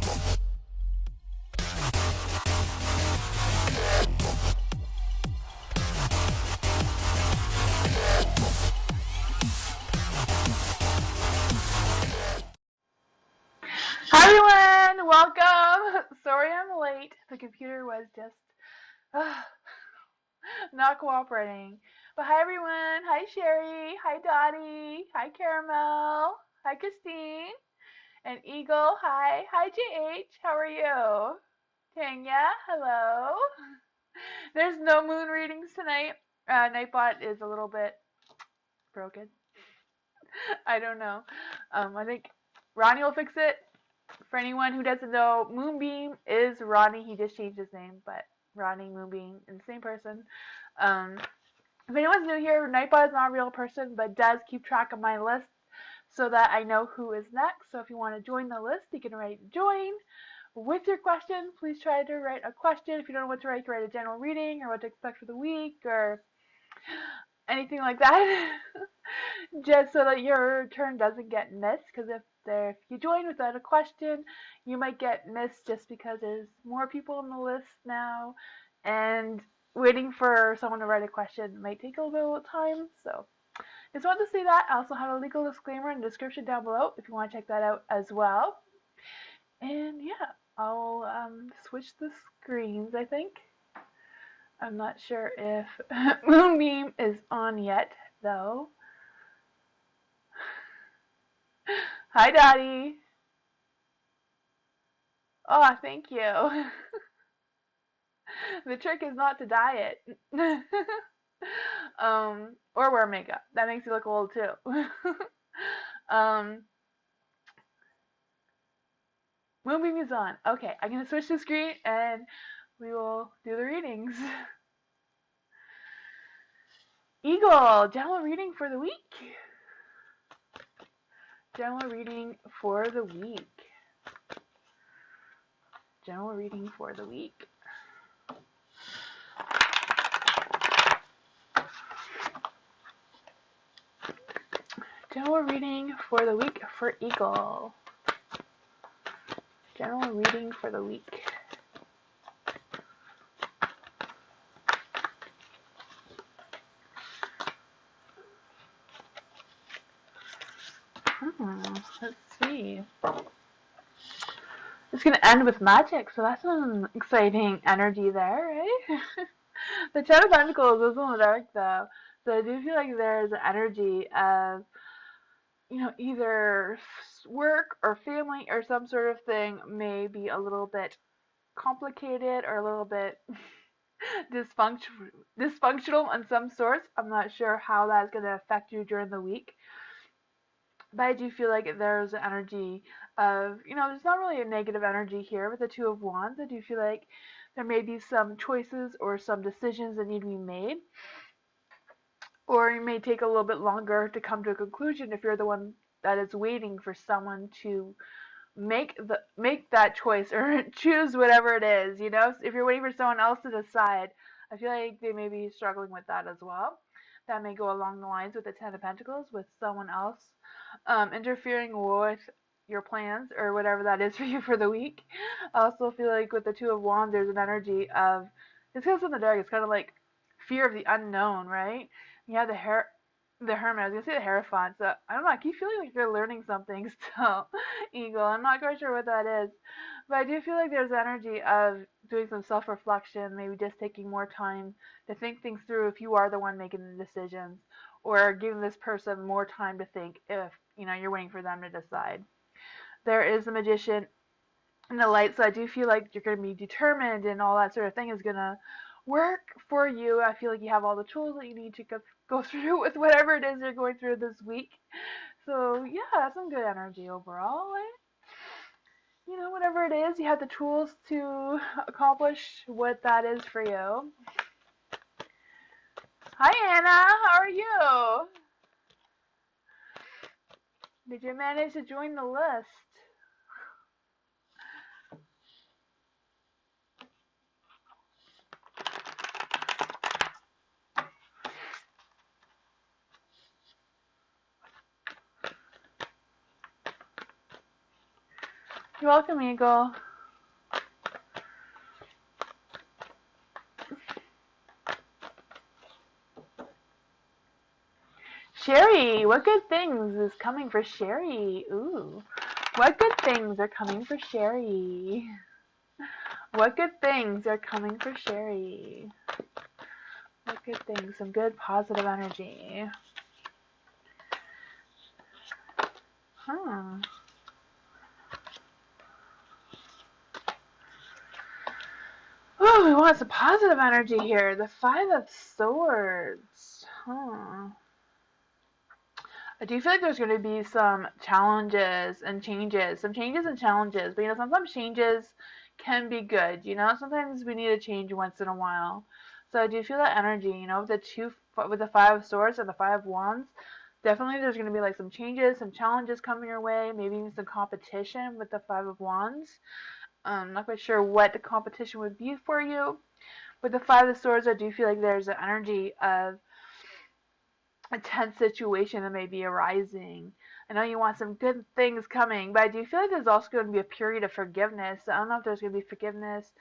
Hi everyone, welcome. Sorry I'm late. The computer was just not cooperating. But hi everyone. Hi Sherry. Hi Dottie. Hi Caramel. Hi Christine. And Eagle. Hi. Hi JH. How are you? Tanya. Hello. There's no moon readings tonight. Nightbot is a little bit broken. I don't know. I think Ronnie will fix it. For anyone who doesn't know, Moonbeam is Rodney. He just changed his name, but Rodney, Moonbeam, and the same person. If anyone's new here, Nightbot is not a real person, but does keep track of my list so that I know who is next. So if you want to join the list, you can write join. With your question, please try to write a question. If you don't know what to write, you can write a general reading or what to expect for the week or anything like that. Just so that your turn doesn't get missed, because if you join without a question, you might get missed just because there's more people on the list now, and waiting for someone to write a question might take a little bit of time. So just wanted to say that. I also have a legal disclaimer in the description down below if you want to check that out as well. And yeah, I'll switch the screens, I think. I'm not sure if Moonbeam is on yet, though. Hi, Dottie. Oh, thank you. The trick is not to diet. Or wear makeup. That makes you look old, too. Moonbeam is on. Okay, I'm going to switch the screen and we will do the readings. Eagle, general reading for the week. General reading for the week. General reading for the week. General reading for the week for Eagle. General reading for the week. Let's see. It's going to end with magic, so that's an exciting energy there, right? The Ten of Pentacles is in the dark, though, so I do feel like there's an energy of, either work or family or some sort of thing may be a little bit complicated or a little bit dysfunctional in some sorts. I'm not sure how that's going to affect you during the week. But I do feel like there's an energy of, there's not really a negative energy here with the Two of Wands. I do feel like there may be some choices or some decisions that need to be made. Or it may take a little bit longer to come to a conclusion if you're the one that is waiting for someone to make that choice or choose whatever it is, If you're waiting for someone else to decide, I feel like they may be struggling with that as well. That may go along the lines with the Ten of Pentacles, with someone else interfering with your plans or whatever that is for you for the week. I also feel like with the Two of Wands, there's an energy of, this goes in the dark, it's kind of like fear of the unknown, right? You have the Hermit. I was gonna say the Hierophant. So I don't know. I keep feeling like you're learning something still, Eagle. I'm not quite sure what that is, but I do feel like there's energy of doing some self-reflection, maybe just taking more time to think things through if you are the one making the decisions, or giving this person more time to think if you're waiting for them to decide. There is the Magician and the Light, so I do feel like you're going to be determined, and all that sort of thing is going to work for you. I feel like you have all the tools that you need to go through with whatever it is you're going through this week. So yeah, that's some good energy overall, right? Whatever it is, you have the tools to accomplish what that is for you. Hi Anna, how are you? Did you manage to join the list? You're welcome, Eagle. Sherry, what good things is coming for Sherry? Ooh, what good things are coming for Sherry? What good things are coming for Sherry? What good things? Some good positive energy. Huh. Oh, we want some positive energy here. The Five of Swords. Huh. I do feel like there's going to be some challenges and changes. Some changes and challenges. But, sometimes changes can be good. Sometimes we need a change once in a while. So I do feel that energy, with the Five of Swords and the Five of Wands. Definitely there's going to be like some changes, some challenges coming your way. Maybe even some competition with the Five of Wands. I'm not quite sure what the competition would be for you. With the Five of Swords, I do feel like there's an energy of a tense situation that may be arising. I know you want some good things coming, but I do feel like there's also going to be a period of forgiveness. I don't know if there's going to be forgiveness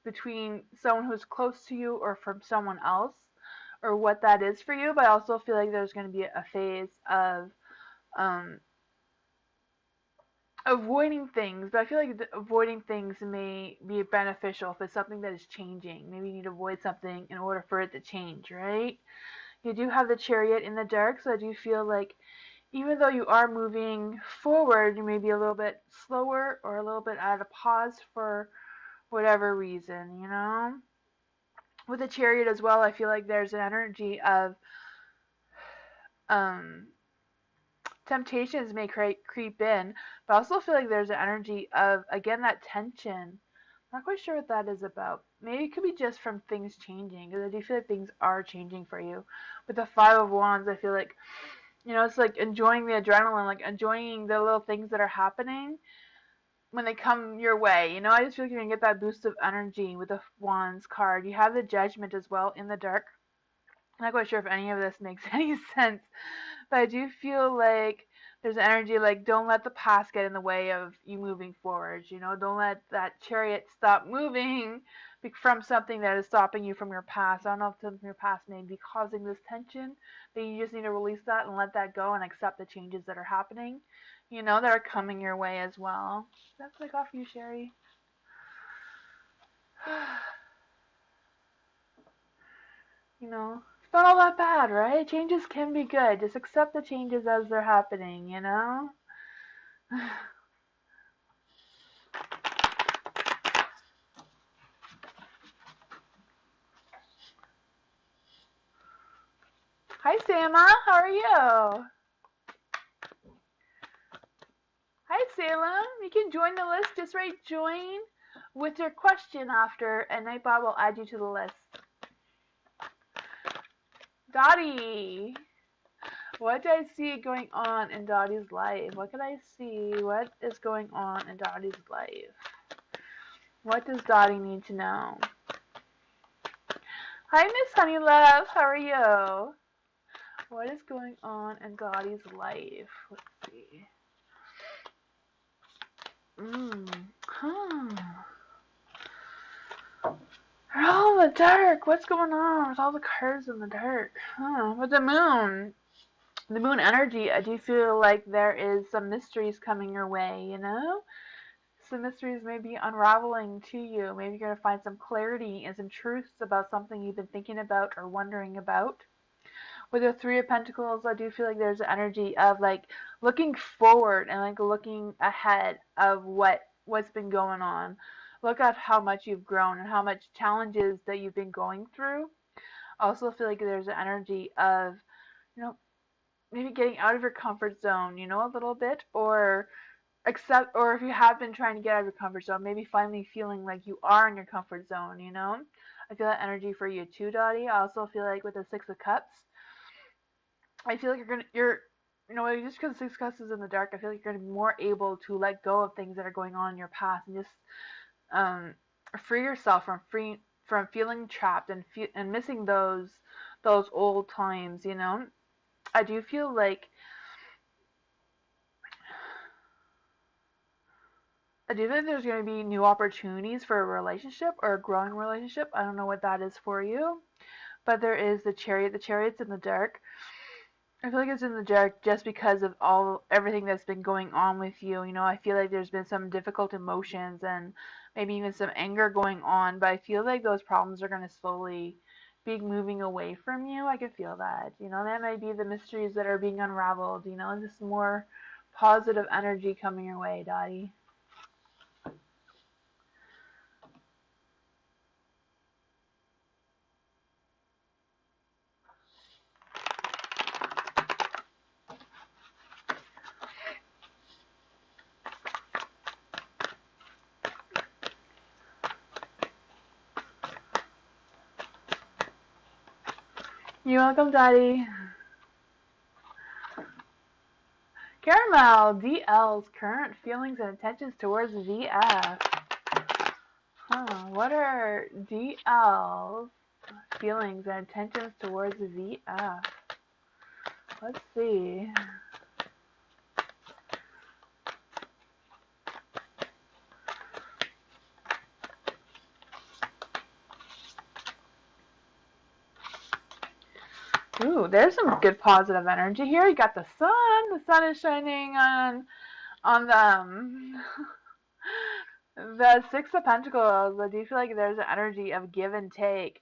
between someone who's close to you or from someone else, or what that is for you, but I also feel like there's going to be a phase of avoiding things, but I feel like avoiding things may be beneficial if it's something that is changing. Maybe you need to avoid something in order for it to change, right? You do have the Chariot in the dark, so I do feel like even though you are moving forward, you may be a little bit slower or a little bit at a pause for whatever reason, With the Chariot as well, I feel like there's an energy of temptations may creep in, but I also feel like there's an energy of, again, that tension. Not quite sure what that is about. Maybe it could be just from things changing, because I do feel like things are changing for you. With the Five of Wands, I feel like, it's like enjoying the adrenaline, like enjoying the little things that are happening when they come your way. I just feel like you're going to get that boost of energy with the Wands card. You have the Judgment as well in the dark. I'm not quite sure if any of this makes any sense, but I do feel like there's energy like don't let the past get in the way of you moving forward. Don't let that Chariot stop moving from something that is stopping you from your past. I don't know if something from your past may be causing this tension, but you just need to release that and let that go and accept the changes that are happening, that are coming your way as well. That's what I got for you, Sherry. It's not all that bad, right? Changes can be good. Just accept the changes as they're happening, Hi, Sama. How are you? Hi, Salem. You can join the list. Just write join with your question after, and Nightbot will add you to the list. Dottie. What did I see going on in Dottie's life? What can I see? What is going on in Dottie's life? What does Dottie need to know? Hi, Miss Honeylove. How are you? What is going on in Dottie's life? Let's see. They're all in the dark. What's going on with all the cards in the dark? With the moon energy, I do feel like there is some mysteries coming your way, Some mysteries may be unraveling to you. Maybe you're going to find some clarity and some truths about something you've been thinking about or wondering about. With the Three of Pentacles, I do feel like there's an energy of like looking forward and like looking ahead of what's been going on. Look at how much you've grown and how much challenges that you've been going through. I also feel like there's an energy of, maybe getting out of your comfort zone, a little bit, or if you have been trying to get out of your comfort zone, maybe finally feeling like you are in your comfort zone, I feel that energy for you too, Dottie. I also feel like with the Six of Cups, I feel like just because Six of Cups is in the dark, I feel like you're going to be more able to let go of things that are going on in your past and just free yourself from feeling trapped and missing those old times, I do feel like I do think there's going to be new opportunities for a relationship or a growing relationship. I don't know what that is for you, but there is the chariot. The chariot's in the dark. I feel like it's in the dark just because of everything that's been going on with you. You know, I feel like there's been some difficult emotions and maybe even some anger going on, but I feel like those problems are going to slowly be moving away from you. I can feel that. You know, that might be the mysteries that are being unraveled. You know, just more positive energy coming your way, Dottie. You're welcome, Daddy. Caramel, DL's current feelings and intentions towards VF. What are DL's feelings and intentions towards VF? Let's see. Ooh, there's some good positive energy here. You got the sun. The sun is shining on the Six of Pentacles. I do feel like there's an energy of give and take.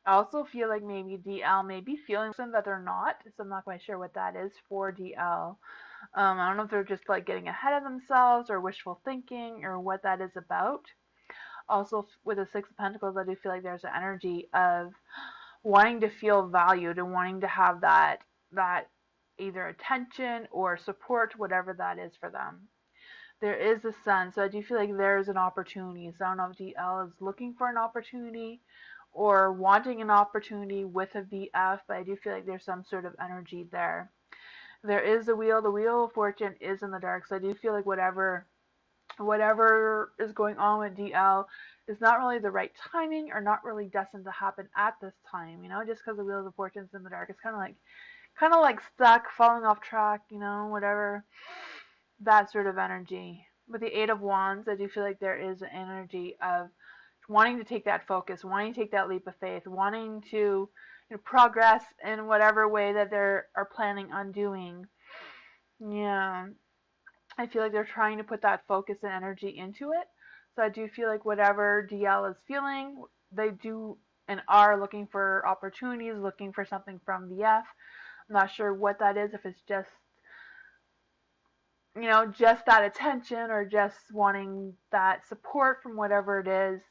I also feel like maybe DL may be feeling something that they're not, so I'm not quite sure what that is for DL. I don't know if they're just like getting ahead of themselves or wishful thinking or what that is about. Also, with the Six of Pentacles, I do feel like there's an energy of wanting to feel valued and wanting to have that either attention or support, whatever that is for them. There is the sun, so I do feel like there's an opportunity. So I don't know if DL is looking for an opportunity or wanting an opportunity with a VF, but I do feel like there's some sort of energy there. There is the wheel. The wheel of fortune is in the dark, so I do feel like whatever is going on with DL is not really the right timing or not really destined to happen at this time. You know, just because the wheel of fortune's in the dark, it's kind of like stuck, falling off track. You know, whatever, that sort of energy. With the Eight of Wands, I do feel like there is an energy of wanting to take that focus, wanting to take that leap of faith, wanting to progress in whatever way that they are planning on doing. Yeah, I feel like they're trying to put that focus and energy into it. So I do feel like whatever DL is feeling, they do and are looking for opportunities, looking for something from VF. I'm not sure what that is, if it's just just that attention or just wanting that support from whatever it is.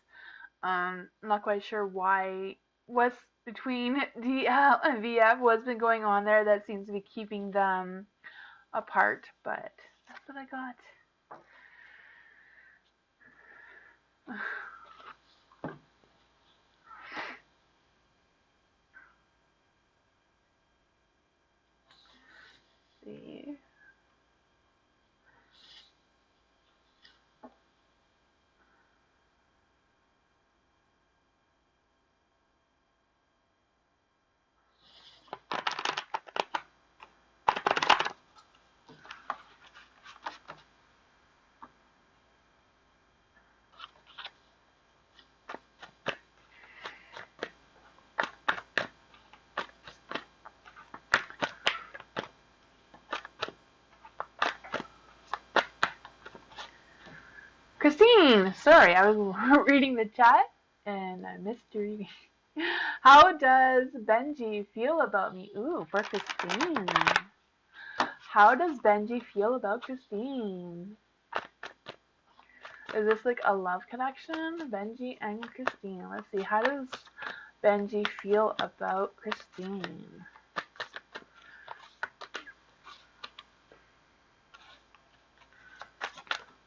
I'm not quite sure what's between DL and VF, what's been going on there that seems to be keeping them apart, but that's what I got. See. Christine, sorry, I was reading the chat and I missed reading. How does Benji feel about me? Ooh, for Christine. How does Benji feel about Christine? Is this like a love connection? Benji and Christine. Let's see. How does Benji feel about Christine?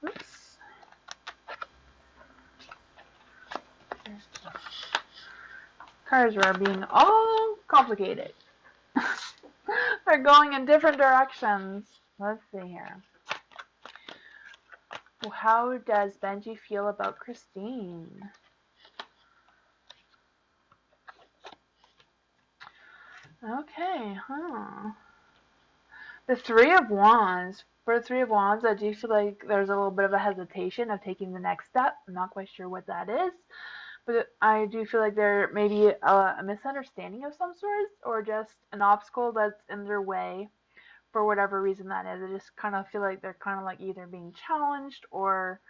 Oops. Cards are being all complicated. They're going in different directions. Let's see here. How does Benji feel about Christine? Okay, The Three of Wands. For the Three of Wands, I do feel like there's a little bit of a hesitation of taking the next step. I'm not quite sure what that is, but I do feel like there may be a misunderstanding of some sort, or just an obstacle that's in their way for whatever reason that is. I just kind of feel like they're kind of like either being challenged or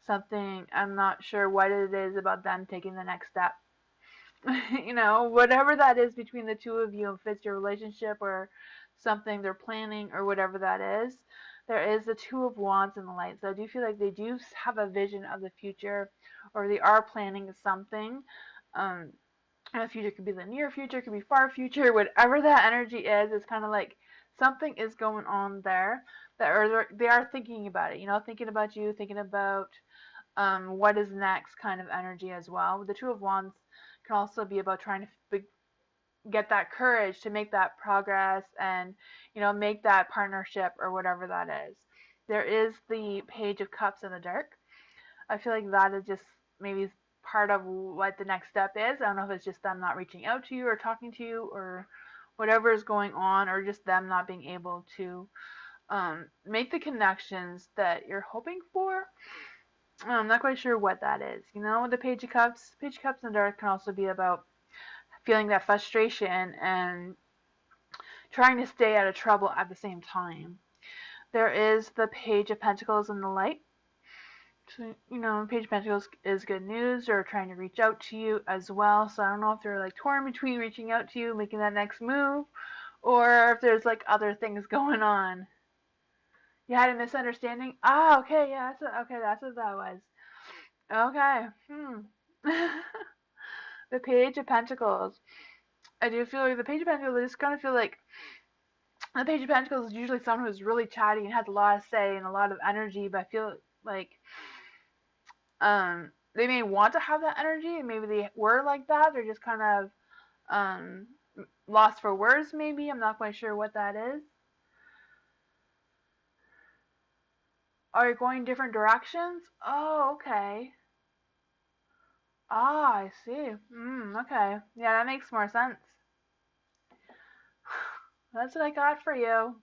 something. I'm not sure what it is about them taking the next step. Whatever that is between the two of you, if it's your relationship or something they're planning or whatever that is, there is the Two of Wands in the light. So I do feel like they do have a vision of the future, or they are planning something. Um, and the future could be the near future, could be far future, whatever that energy is. It's kind of like something is going on there that, or they are thinking about it. Thinking about you, thinking about what is next kind of energy as well. The Two of Wands can also be about trying to get that courage to make that progress and make that partnership or whatever that is. There is the Page of Cups in the dark. I feel like that is just maybe part of what the next step is. I don't know if it's just them not reaching out to you or talking to you or whatever is going on, or just them not being able to make the connections that you're hoping for. I'm not quite sure what that is. The Page of Cups. Page of Cups in the dark can also be about feeling that frustration and trying to stay out of trouble at the same time. There is the Page of Pentacles in the light. So, Page of Pentacles is good news, or trying to reach out to you as well. So I don't know if they're like torn between reaching out to you, making that next move, or if there's like other things going on. You had a misunderstanding? Ah, okay, yeah, that's what that was. Okay. The Page of Pentacles. I do feel like the Page of Pentacles, I just kind of feel like the Page of Pentacles is usually someone who's really chatty and has a lot of say and a lot of energy, but I feel like they may want to have that energy, and maybe they were like that. They're just kind of um, lost for words, maybe. I'm not quite sure what that is. Are you going different directions? Oh, okay. Ah, I see. Okay. Yeah, that makes more sense. That's what I got for you.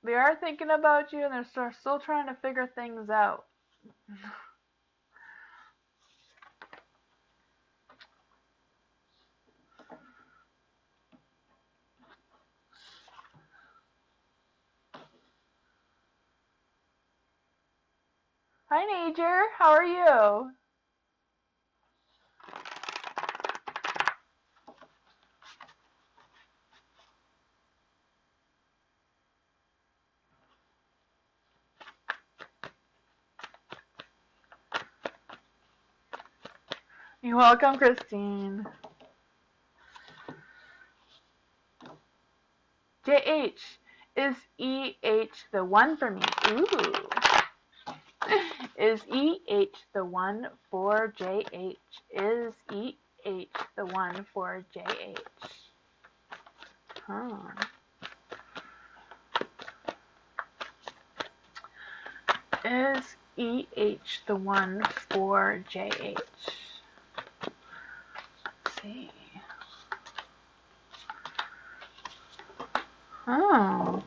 They are thinking about you, and they're still trying to figure things out. Hi, Nature. How are you? You're welcome, Christine. JH. Is EH the one for me? Ooh. Is EH the one for JH? Is EH the one for JH? Huh. Is EH the one for JH? Let's see. Oh.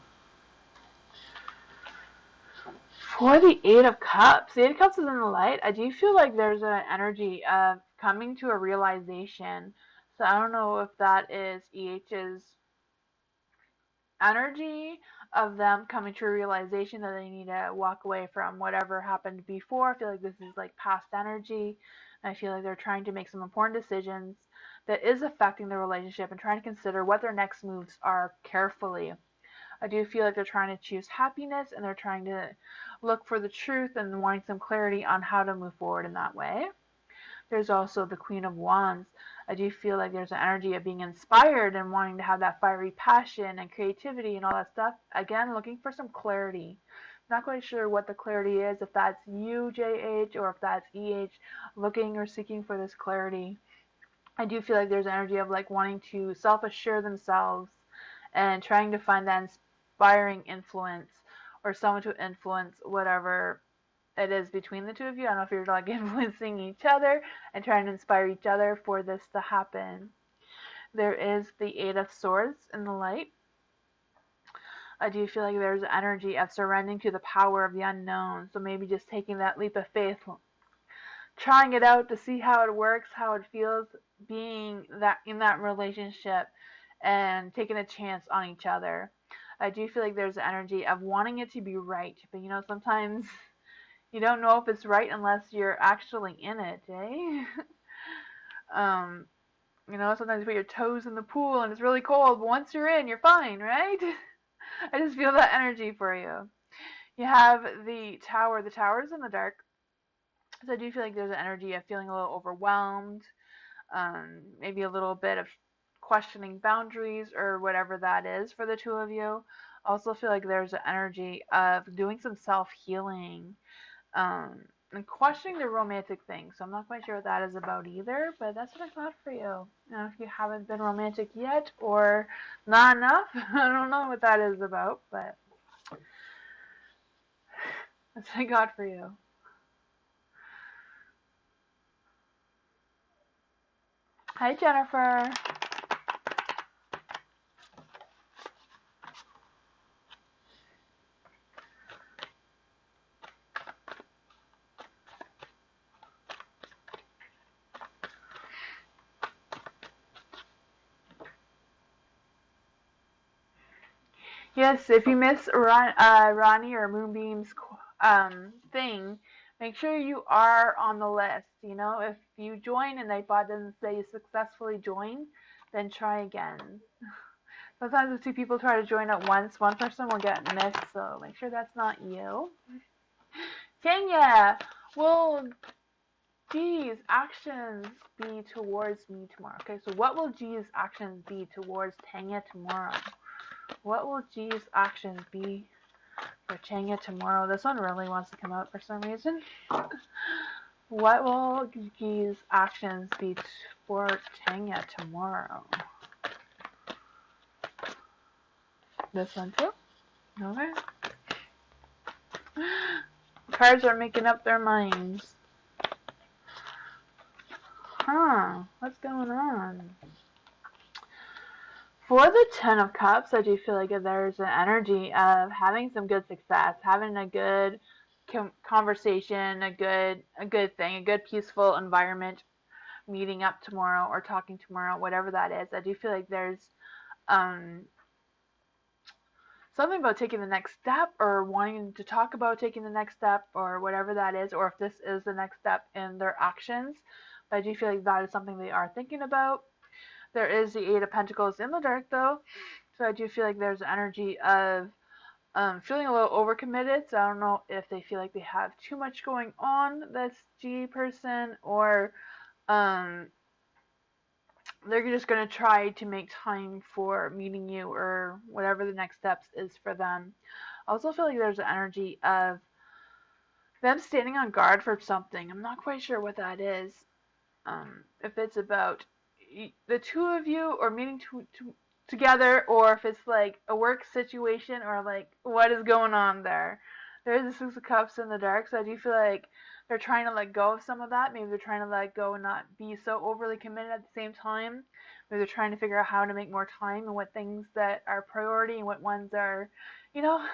For the Eight of Cups. The Eight of Cups is in the light. I do feel like there's an energy of coming to a realization. So I don't know if that is EH's energy of them coming to a realization that they need to walk away from whatever happened before. I feel like this is like past energy. I feel like they're trying to make some important decisions that is affecting the relationship and trying to consider what their next moves are carefully. I do feel like they're trying to choose happiness, and they're trying to look for the truth and wanting some clarity on how to move forward in that way. There's also the Queen of Wands. I do feel like there's an energy of being inspired and wanting to have that fiery passion and creativity and all that stuff. Again, looking for some clarity. Not quite sure what the clarity is, if that's you, JH, or if that's EH, looking or seeking for this clarity. I do feel like there's energy of like wanting to self-assure themselves and trying to find that inspiring influence or someone to influence whatever it is between the two of you. I don't know if you're like influencing each other and trying to inspire each other for this to happen. There is the Eight of Swords in the light. I do feel like there's energy of surrendering to the power of the unknown. So maybe just taking that leap of faith, trying it out to see how it works, how it feels, being that in that relationship and taking a chance on each other. I do feel like there's energy of wanting it to be right, but sometimes you don't know if it's right unless you're actually in it, eh? um, sometimes you put your toes in the pool and it's really cold, but once you're in, you're fine, right? I just feel that energy for you. You have the tower. The tower's in the dark. So I do feel like there's an energy of feeling a little overwhelmed, maybe a little bit of questioning boundaries or whatever that is for the two of you. I also feel like there's an energy of doing some self-healing, and questioning the romantic thing. So I'm not quite sure what that is about either, but that's what I got for you. Now, if you haven't been romantic yet or not enough, I don't know what that is about, but that's what I got for you. Hi, Jennifer. Yes, if you miss Ronnie or Moonbeam's thing, make sure you are on the list. If you join and Nightbot doesn't say you successfully joined, then try again. Sometimes if two people try to join at once, one person will get missed, so make sure that's not you. Tanya, will G's actions be towards me tomorrow? Okay, so what will G's actions be towards Tanya tomorrow? What will G's actions be for Tanya tomorrow? This one really wants to come out for some reason. What will G's actions be for Tanya tomorrow? This one too? Okay. Cards are making up their minds. What's going on? For the Ten of Cups, I do feel like there's an energy of having some good success, having a good conversation, a good thing, a good peaceful environment, meeting up tomorrow or talking tomorrow, whatever that is. I do feel like there's something about taking the next step or wanting to talk about taking the next step or whatever that is, or if this is the next step in their actions. But I do feel like that is something they are thinking about. There is the Eight of Pentacles in the dark, though, so I do feel like there's energy of feeling a little overcommitted. So I don't know if they feel like they have too much going on, this G person, or they're just going to try to make time for meeting you or whatever the next steps is for them. I also feel like there's an energy of them standing on guard for something. I'm not quite sure what that is. If it's about the two of you or meeting together, or if it's like a work situation, or like what is going on there. There's the Six of Cups in the dark, so I do feel like they're trying to let go of some of that. Maybe they're trying to let go and not be so overly committed at the same time. Maybe they're trying to figure out how to make more time and what things that are priority and what ones are, you know,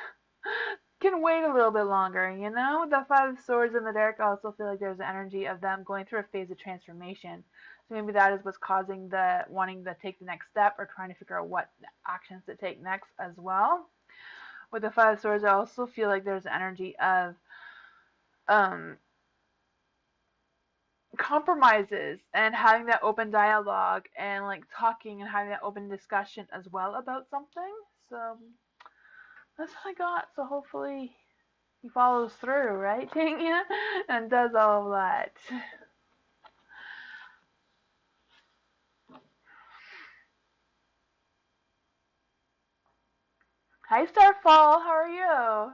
can wait a little bit longer. The Five of Swords in the dark, I also feel like there's an energy of them going through a phase of transformation. So maybe that is what's causing the wanting to take the next step or trying to figure out what actions to take next as well. With the Five of Swords, I also feel like there's energy of compromises and having that open dialogue and like talking and having that open discussion as well about something. So that's what I got. So hopefully he follows through, right, Tanya? And does all of that. Hi, Starfall. How are you?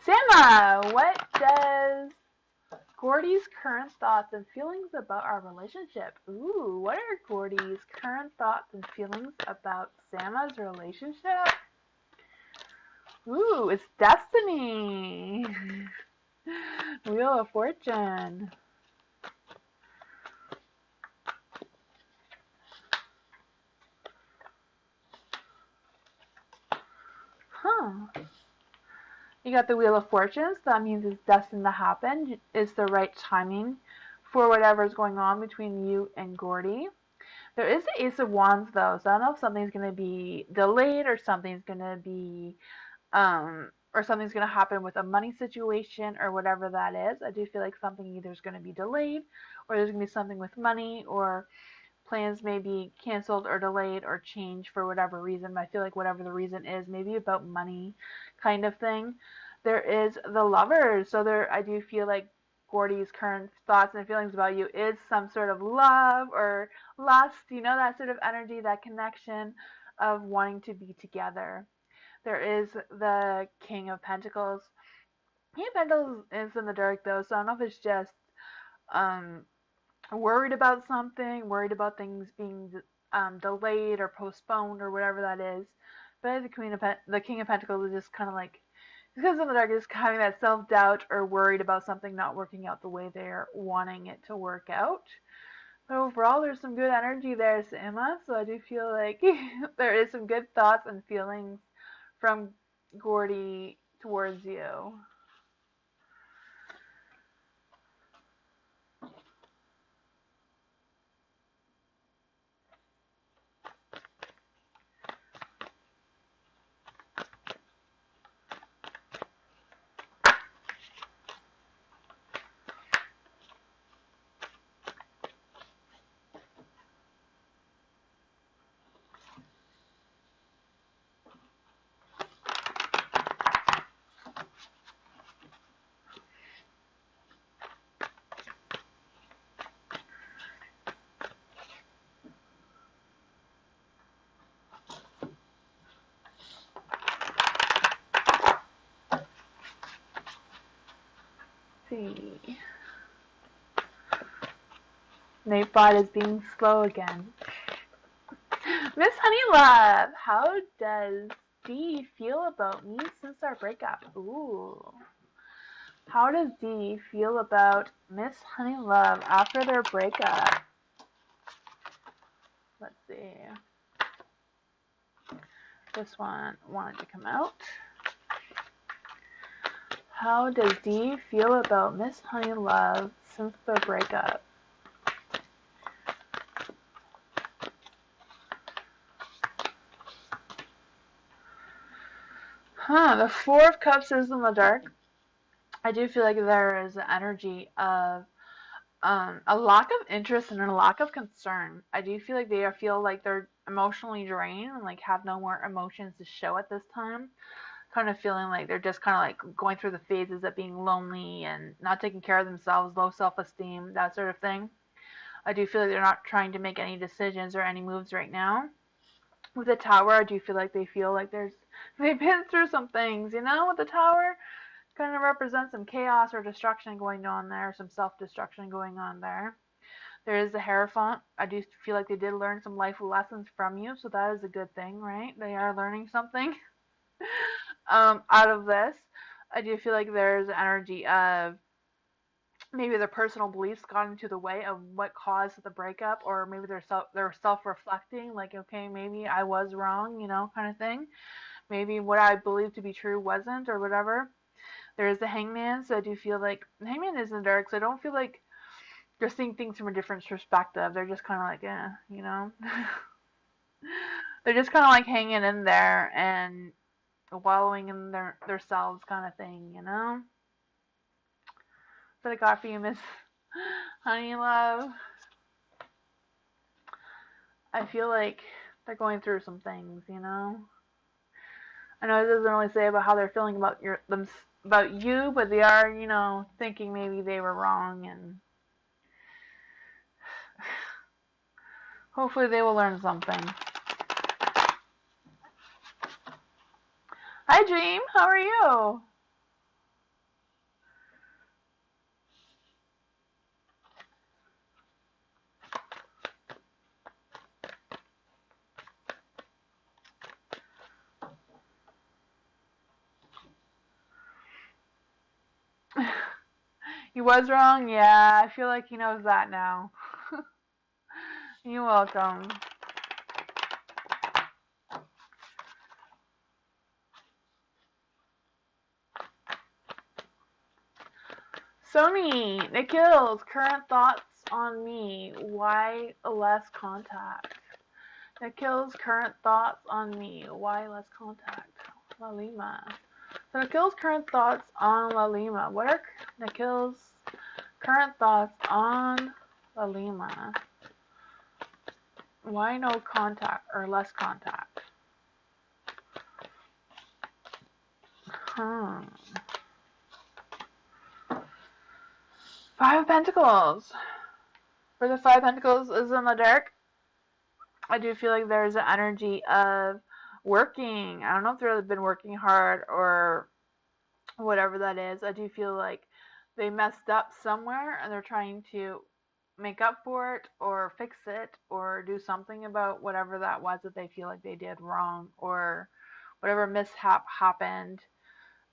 Sama, what does Gordy's current thoughts and feelings about our relationship? Ooh, what are Gordy's current thoughts and feelings about Sama's relationship? Ooh, it's Destiny. Wheel of Fortune. Huh. You got the Wheel of Fortune, so that means it's destined to happen. It's the right timing for whatever's going on between you and Gordy. There is the Ace of Wands, though, so I don't know if something's going to be delayed or something's going to be or something's going to happen with a money situation or whatever that is. I do feel like something either is going to be delayed or there's going to be something with money or plans may be canceled or delayed or changed for whatever reason. But I feel like whatever the reason is, maybe about money kind of thing. There is the Lovers. So there, I do feel like Gordy's current thoughts and feelings about you is some sort of love or lust, that sort of energy, that connection of wanting to be together. There is the King of Pentacles. King of Pentacles is in the dark though, so I don't know if it's just um, worried about something, worried about things being delayed or postponed or whatever that is. But the King of Pentacles is just kind of like, because in the dark, just having that self doubt or worried about something not working out the way they're wanting it to work out. But overall, there's some good energy there, Emma. So I do feel like there is some good thoughts and feelings from Gordy towards you. See. Nightbot is being slow again. Miss Honeylove, how does Dee feel about me since our breakup? Ooh. How does Dee feel about Miss Honeylove after their breakup? Let's see. This one wanted to come out. How does Dee feel about Miss Honeylove since their breakup? The Four of Cups is in the dark. I do feel like there is an energy of a lack of interest and a lack of concern. I do feel like they feel like they're emotionally drained and like have no more emotions to show at this time. Kind of feeling like they're just kind of like going through the phases of being lonely and not taking care of themselves, low self-esteem, that sort of thing. I do feel like they're not trying to make any decisions or any moves right now. With the Tower, I do feel like they feel like they've been through some things, with the Tower kind of represents some chaos or destruction going on there, some self-destruction going on there. There is the Hierophant. I do feel like they did learn some life lessons from you, so that is a good thing, right? They are learning something out of this. I do feel like there's energy of maybe their personal beliefs got into the way of what caused the breakup, or maybe they're self-reflecting, like, okay, maybe I was wrong, kind of thing. Maybe what I believed to be true wasn't, or whatever. There is the Hangman, so I do feel like Hangman is in the dark, so I don't feel like they're seeing things from a different perspective. They're just kind of like, they're just kind of like hanging in there and wallowing in their selves, kind of thing. What I got for you, Miss Honeylove. I feel like they're going through some things. I know it doesn't really say about how they're feeling about you, but they are, thinking maybe they were wrong, and hopefully they will learn something. Hi, Dream. How are you? He was wrong? Yeah, I feel like he knows that now. You're welcome. Sony, Nikhil's current thoughts on me. Why less contact? Nikhil's current thoughts on me. Why less contact? Lalima. So Nikhil's current thoughts on Lalima. What are Nikhil's current thoughts on Lalima? Why no contact or less contact? Five of Pentacles. For the Five of Pentacles is in the dark. I do feel like there's an energy of working. I don't know if they've been working hard or whatever that is. I do feel like they messed up somewhere and they're trying to make up for it or fix it or do something about whatever that was that they feel like they did wrong or whatever mishap happened.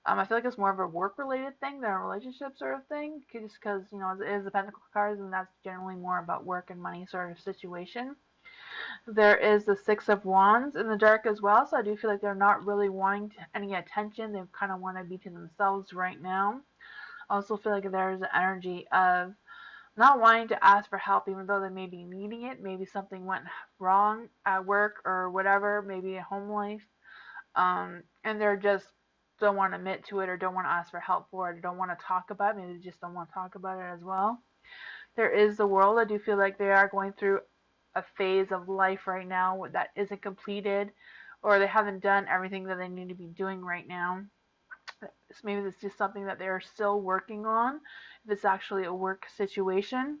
I feel like it's more of a work-related thing than a relationship sort of thing, just because, you know, it is the Pentacle cards, and that's generally more about work and money sort of situation. There is the Six of Wands in the dark as well, so I do feel like they're not really wanting any attention. They kind of want to be to themselves right now. I also feel like there's an energy of not wanting to ask for help, even though they may be needing it. Maybe something went wrong at work or whatever, maybe a home life, and they're just don't want to admit to it or don't want to ask for help for it or don't want to talk about it. Maybe they just don't want to talk about it as well. There is the World. I do feel like they are going through a phase of life right now that isn't completed or they haven't done everything that they need to be doing right now. So maybe it's just something that they're still working on if it's actually a work situation.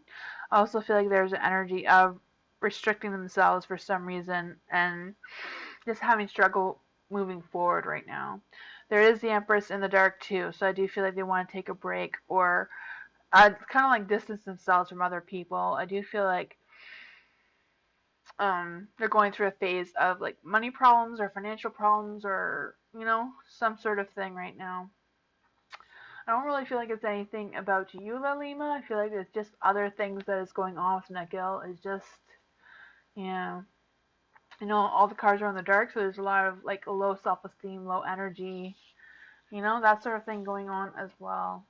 I also feel like there's an energy of restricting themselves for some reason and just having struggle moving forward right now. There is the Empress in the dark too, so I do feel like they want to take a break or kind of like distance themselves from other people. I do feel like they're going through a phase of like money problems or financial problems or you know some sort of thing right now. I don't really feel like it's anything about you, Lalima. I feel like it's just other things that is going on with Nagil. It's just, yeah, you know, all the cards are in the dark, so there's a lot of like low self-esteem, low energy, you know, that sort of thing going on as well.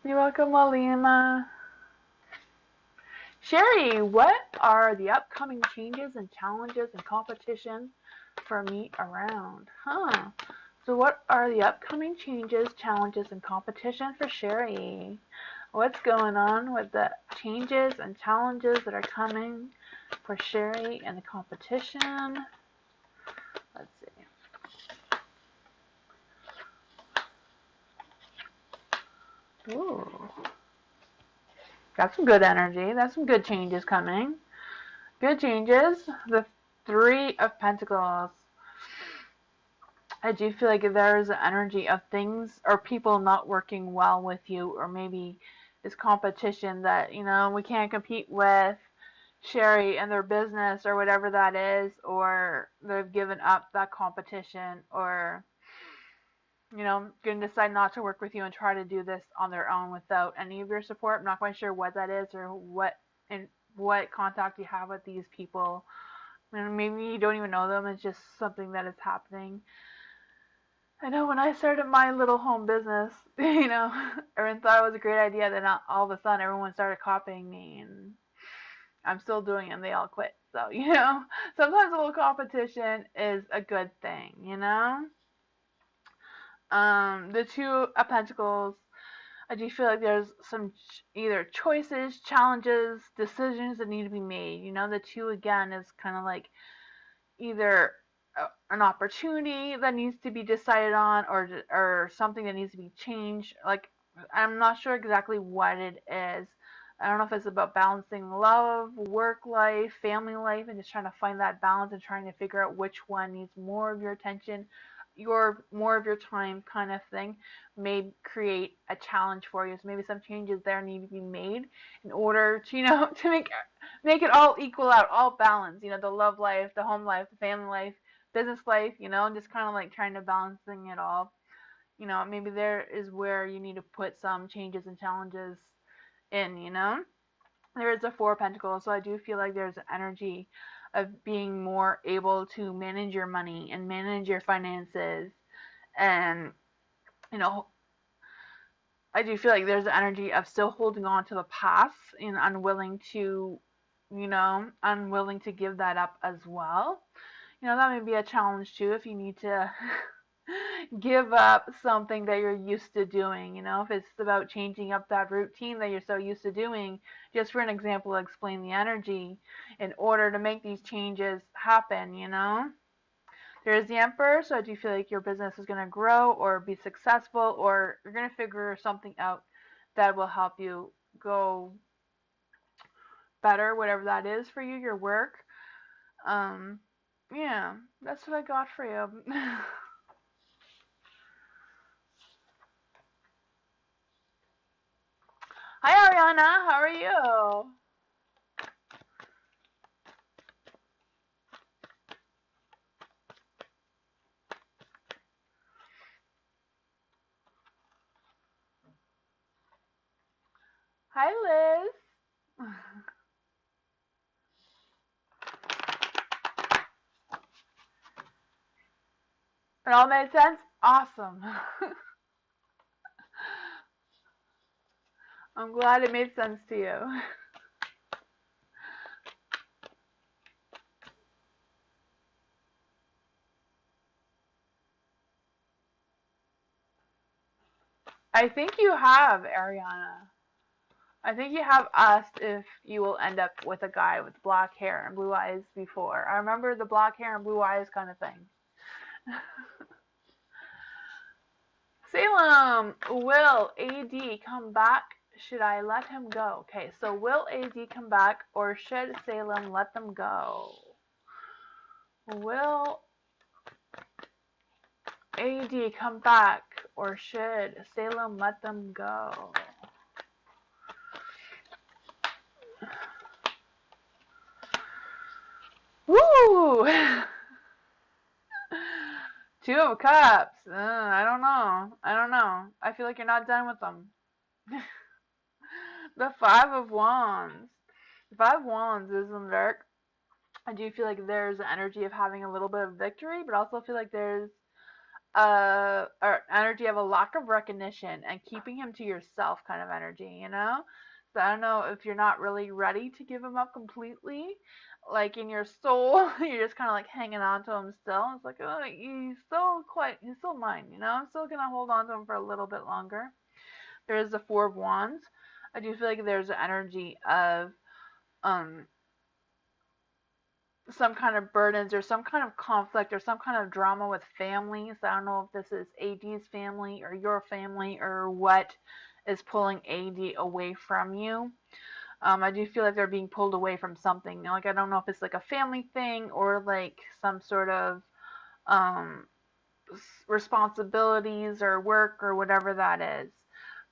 You're welcome, Lalima. Sherry, what are the upcoming changes and challenges and competition for me around? So what are the upcoming changes, challenges, and competition for Sherry? What's going on with the changes and challenges that are coming for Sherry and the competition? Let's see. Ooh. Got some good energy. That's some good changes coming. Good changes. The Three of Pentacles. I do feel like there's an energy of things or people not working well with you, or maybe this competition that, you know, we can't compete with Sherry and their business or whatever that is, or they've given up that competition, or, you know, going to decide not to work with you and try to do this on their own without any of your support. I'm not quite sure what that is or what contact you have with these people. And maybe you don't even know them. It's just something that is happening. I know when I started my little home business, you know, everyone thought it was a great idea. Then all of a sudden, everyone started copying me, and I'm still doing it, and they all quit. So, you know, sometimes a little competition is a good thing, you know. The Two of Pentacles. I do feel like there's some either choices, challenges, decisions that need to be made. The two again is kind of like either an opportunity that needs to be decided on, or something that needs to be changed. Like, I'm not sure exactly what it is. I don't know if it's about balancing love, work life, family life, and just trying to find that balance and trying to figure out which one needs more of your attention, more of your time, kind of thing, may create a challenge for you. So maybe some changes there need to be made in order to, to make it all equal out, all balance. The love life, the home life, the family life, business life. And just kind of like trying to balancing it all. Maybe there is where you need to put some changes and challenges in. There is a Four of Pentacles, so I do feel like there's an energy of being more able to manage your money and manage your finances. And, you know, I do feel like there's an energy of still holding on to the past and unwilling to give that up as well. That may be a challenge too if you need to give up something that you're used to doing. If it's about changing up that routine that you're so used to doing, just for an example, to explain the energy, in order to make these changes happen. There's the Emperor, so I do feel like your business is going to grow or be successful, or you're going to figure something out that will help you go better, whatever that is for you, your work. Yeah, that's what I got for you. Hi, Ariana. How are you? Hi, Liz. It all made sense? Awesome. I'm glad it made sense to you. I think you have, Ariana. I think you have asked if you will end up with a guy with black hair and blue eyes before. I remember the black hair and blue eyes kind of thing. Salem, will AD come back? Should I let him go? Okay, so will AD come back, or should Salem let them go? Will AD come back, or should Salem let them go? Woo! Two of Cups. I don't know. I don't know. I feel like you're not done with them. The Five of Wands. The Five of Wands is in the dark. I do feel like there's an energy of having a little bit of victory, but also feel like there's or energy of a lack of recognition and keeping him to yourself kind of energy. So I don't know if you're not really ready to give him up completely, like in your soul, you're just kind of like hanging on to him still. It's like, oh, he's still mine. I'm still gonna hold on to him for a little bit longer. There is the Four of Wands. I do feel like there's an energy of um some kind of burdens or some kind of conflict or some kind of drama with families. I don't know if this is AD's family or your family or what is pulling AD away from you. I do feel like they're being pulled away from something. Like, I don't know if it's like a family thing or like some sort of um, responsibilities or work or whatever that is.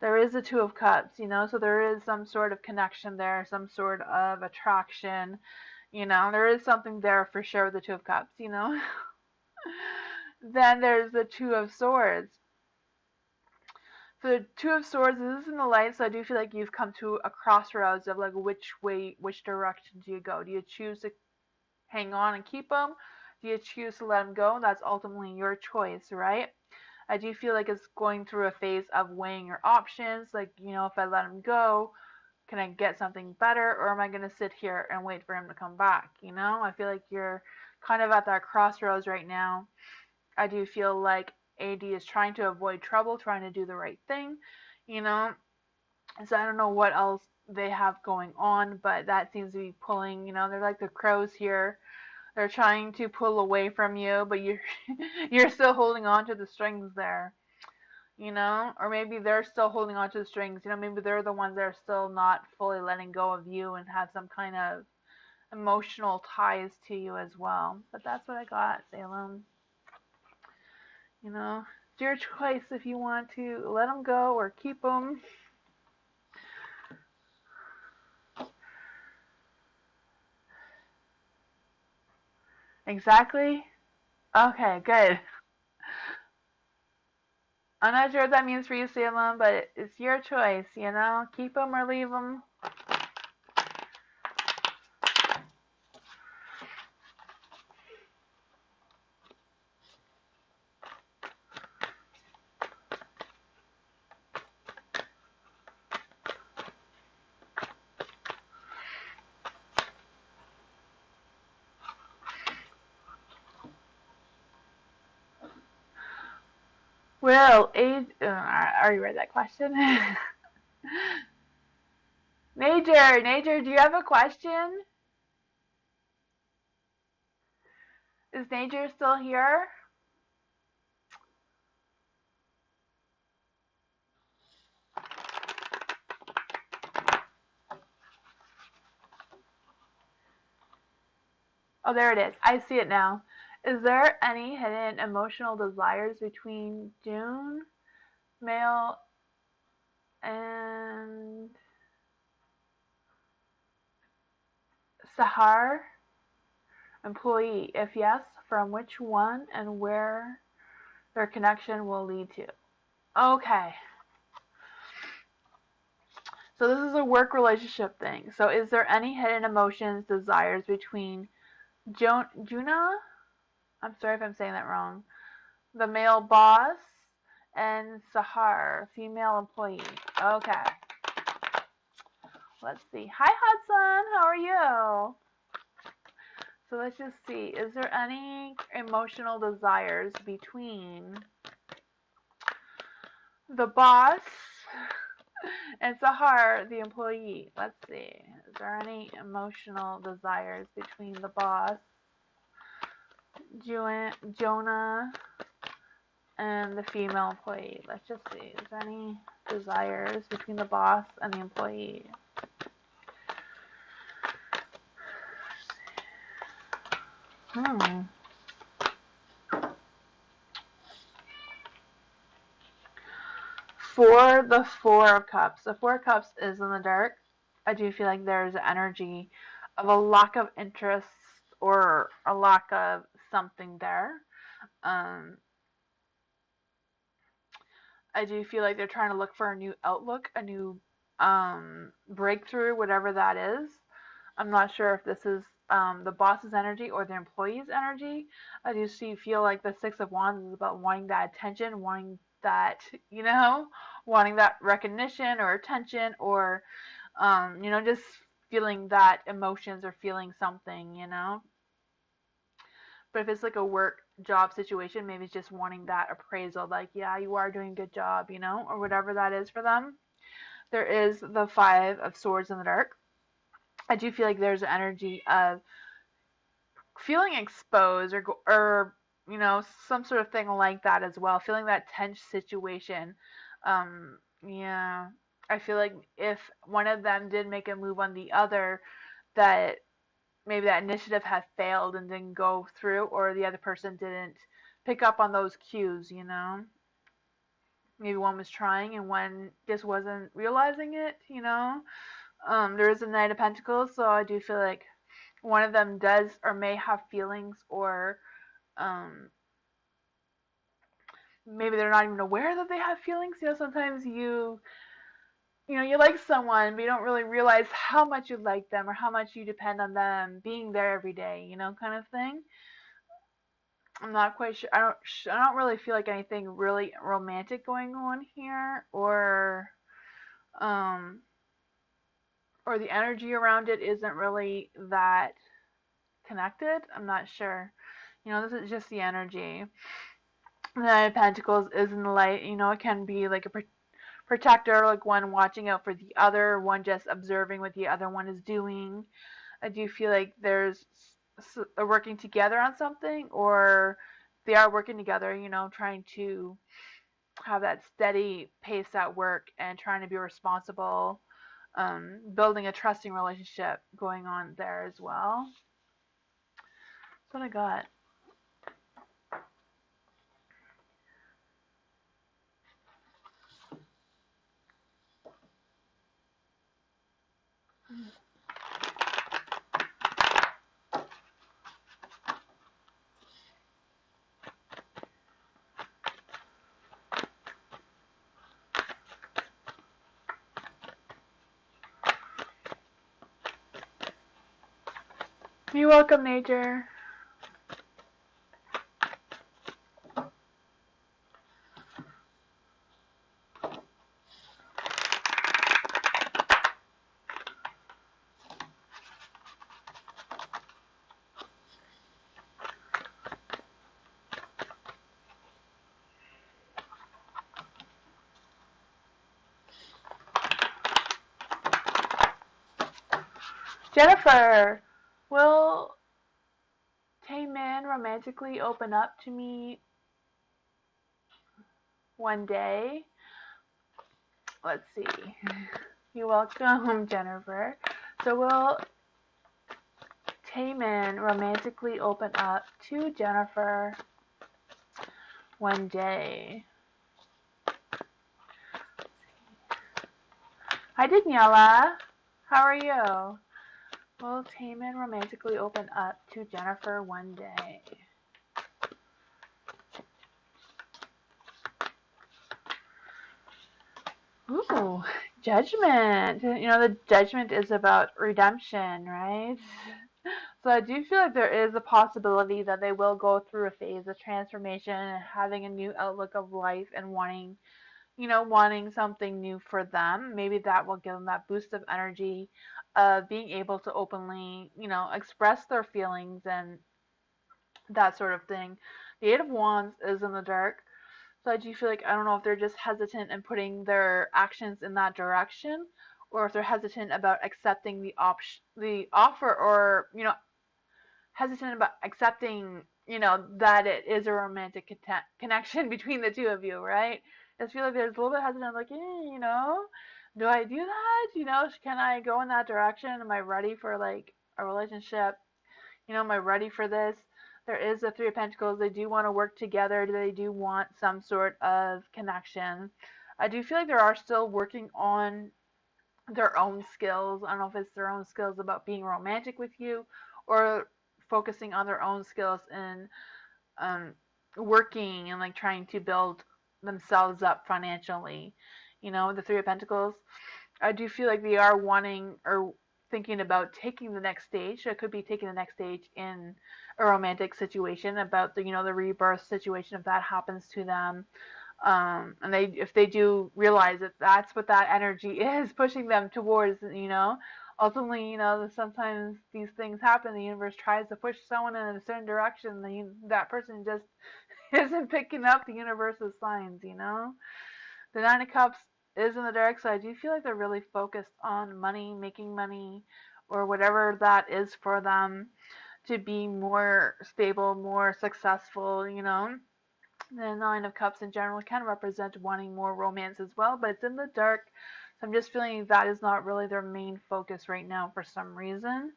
There is a Two of Cups, so there is some sort of connection there, some sort of attraction. There is something there for sure with the Two of Cups. Then there's the Two of Swords. So the Two of Swords, this is in the light, so I do feel like you've come to a crossroads of like which direction do you go? Do you choose to hang on and keep them? Do you choose to let them go? That's ultimately your choice, right? I do feel like it's going through a phase of weighing your options. Like, if I let him go, can I get something better, or am I going to sit here and wait for him to come back? I feel like you're kind of at that crossroads right now. I do feel like AD is trying to avoid trouble, trying to do the right thing, you know. So I don't know what else they have going on, but that seems to be pulling, they're like the crows here. They're trying to pull away from you, but you're you're still holding on to the strings there, or maybe they're still holding on to the strings. Maybe they're the ones that are still not fully letting go of you and have some kind of emotional ties to you as well. But that's what I got, Salem. It's your choice if you want to let them go or keep them. Exactly. Okay, good. I'm not sure what that means for you, Salem, but it's your choice, Keep them or leave them. Well, I already read that question. Nature, do you have a question? Is Nature still here? Oh, there it is. I see it now. Is there any hidden emotional desires between June, male, and Sahar, employee? If yes, from which one and where their connection will lead to? Okay. So this is a work relationship thing. So is there any hidden emotions, desires between Juna? I'm sorry if I'm saying that wrong. The male boss and Sahar, female employee. Okay. Let's see. Hi, Hudson. How are you? So let's just see. Is there any emotional desires between the boss and Sahar, the employee? Let's see. Is there any emotional desires between the boss, Jonah, and the female employee? Let's just see. Is there any desires between the boss and the employee? For the Four of Cups, the Four of Cups is in the dark. I do feel like there's an energy of a lack of interest or a lack of something there. Um, I do feel like they're trying to look for a new outlook, a new breakthrough, whatever that is. I'm not sure if this is the boss's energy or the employee's energy. I do feel like the Six of Wands is about wanting that attention, wanting that, wanting that recognition or attention or, just feeling that emotions or feeling something. But if it's like a work job situation, maybe it's just wanting that appraisal, like, yeah, you are doing a good job, or whatever that is for them. There is the Five of Swords in the dark. I do feel like there's an energy of feeling exposed or some sort of thing like that as well, feeling that tense situation. Yeah, I feel like if one of them did make a move on the other, that maybe that initiative had failed and didn't go through, or the other person didn't pick up on those cues. Maybe one was trying and one just wasn't realizing it. There is a Knight of Pentacles, so I do feel like one of them does or may have feelings, or um, maybe they're not even aware that they have feelings. Sometimes you like someone, but you don't really realize how much you like them or how much you depend on them being there every day, kind of thing. I'm not quite sure. I don't really feel like anything really romantic going on here, um, or the energy around it isn't really that connected. I'm not sure. This is just the energy. The Nine of Pentacles is in the light. It can be like a protector, like one watching out for the other, one just observing what the other one is doing. Do you feel like there's working together on something, or they are working together, trying to have that steady pace at work and trying to be responsible, building a trusting relationship going on there as well? That's what I got. You're welcome, nature. Jennifer, will Taemin romantically open up to me one day? Let's see. You're welcome, Jennifer. So will Taemin romantically open up to Jennifer one day? Hi, Daniela. How are you? Will Taemin romantically open up to Jennifer one day? Ooh, judgment. The judgment is about redemption, right? So I do feel like there is a possibility that they will go through a phase of transformation and having a new outlook of life and wanting something new for them. Maybe that will give them that boost of energy of being able to openly, express their feelings and that sort of thing. The Eight of Wands is in the dark. So I do feel like I don't know if they're just hesitant in putting their actions in that direction, or if they're hesitant about accepting the offer, or hesitant about accepting, that it is a romantic connection between the two of you, right? I just feel like there's a little bit hesitant, like, do I do that? Can I go in that direction? Am I ready for like a relationship? Am I ready for this? There is the Three of Pentacles. They do want to work together. They do want some sort of connection. I do feel like they are still working on their own skills. I don't know if it's their own skills about being romantic with you, or focusing on their own skills in um, working and like trying to build themselves up financially. The Three of Pentacles. I do feel like they are wanting or thinking about taking the next stage. So it could be taking the next stage in a romantic situation, about the rebirth situation if that happens to them. And if they do realize that that's what that energy is pushing them towards, ultimately, sometimes these things happen. The universe tries to push someone in a certain direction. That person just isn't picking up the universe's signs. The Nine of Cups is in the dark, so I do feel like they're really focused on money, making money, or whatever that is for them, to be more stable, more successful. The Nine of Cups in general can represent wanting more romance as well, but it's in the dark. So I'm just feeling that is not really their main focus right now for some reason.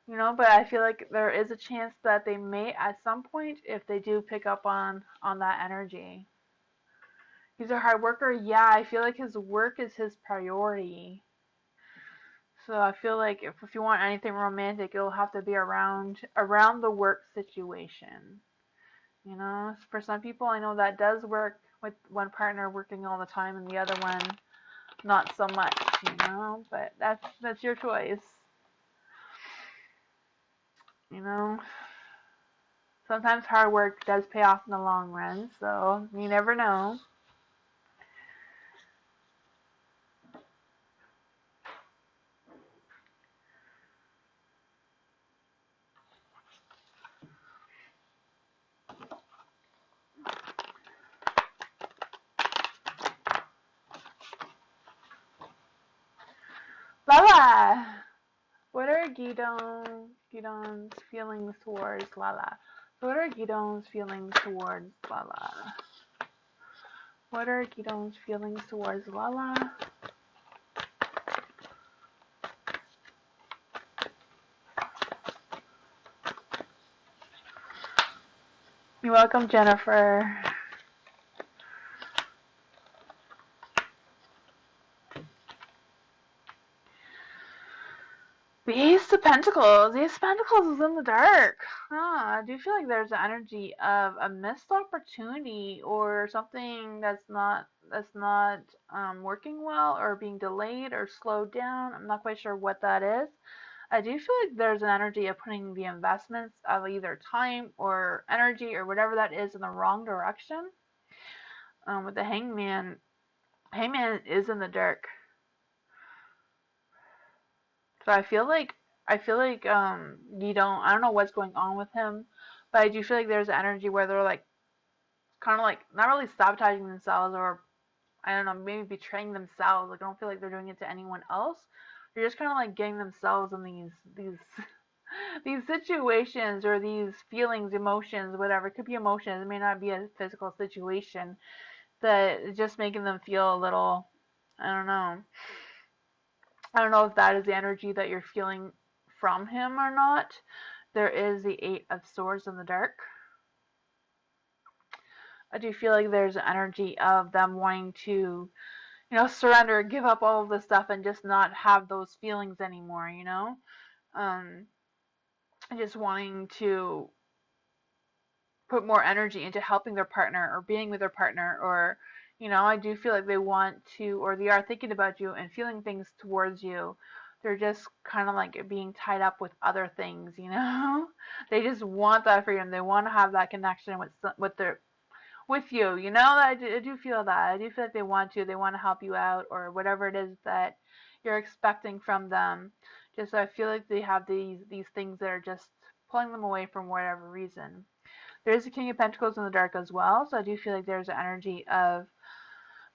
But I feel like there is a chance that they may at some point, if they do pick up on that energy. He's a hard worker. Yeah, I feel like his work is his priority. So I feel like if you want anything romantic, it'll have to be around the work situation. For some people, I know that does work, with one partner working all the time and the other one not so much. But that's your choice. You know, Sometimes hard work does pay off in the long run, so you never know. Gidon's feelings towards Lala? So what are Gidon's feelings towards Lala? What are Gidon's feelings towards Lala? You're welcome, Jennifer. The Ace of Pentacles. The Ace of Pentacles is in the dark. I do feel like there's an energy of a missed opportunity or something that's not working well or being delayed or slowed down. I'm not quite sure what that is. I do feel like there's an energy of putting the investments of either time or energy or whatever that is in the wrong direction. With the Hangman, Hangman is in the dark. So I feel like I don't know what's going on with him, but I do feel like there's energy where they're like kind of like not really sabotaging themselves or I don't know, maybe betraying themselves. Like I don't feel like they're doing it to anyone else. They're just kind of like getting themselves in these these situations or these feelings, emotions, whatever. It could be emotions. It may not be a physical situation that is just making them feel a little I don't know. I don't know if that is the energy that you're feeling from him or not. There is the Eight of Swords in the dark. I do feel like there's an energy of them wanting to, surrender, give up all of this stuff and just not have those feelings anymore, just wanting to put more energy into helping their partner or being with their partner or, I do feel like they want to, or they are thinking about you and feeling things towards you. They're just kind of like being tied up with other things, They just want that freedom. They want to have that connection with you, I do feel that. I do feel like they want to help you out or whatever it is that you're expecting from them. Just I feel like they have these things that are just pulling them away from whatever reason. There's the King of Pentacles in the dark as well, so I do feel like there's an energy of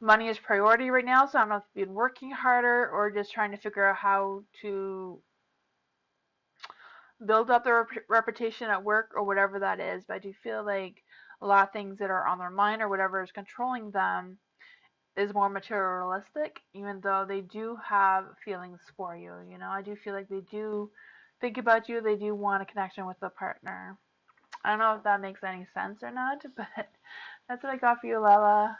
money is priority right now, so I don't know if you've been working harder or just trying to figure out how to build up their reputation at work or whatever that is, but I do feel like a lot of things that are on their mind or whatever is controlling them is more materialistic, even though they do have feelings for you. I do feel like they do think about you, they do want a connection with a partner. I don't know if that makes any sense or not, but that's what I got for you, Lala.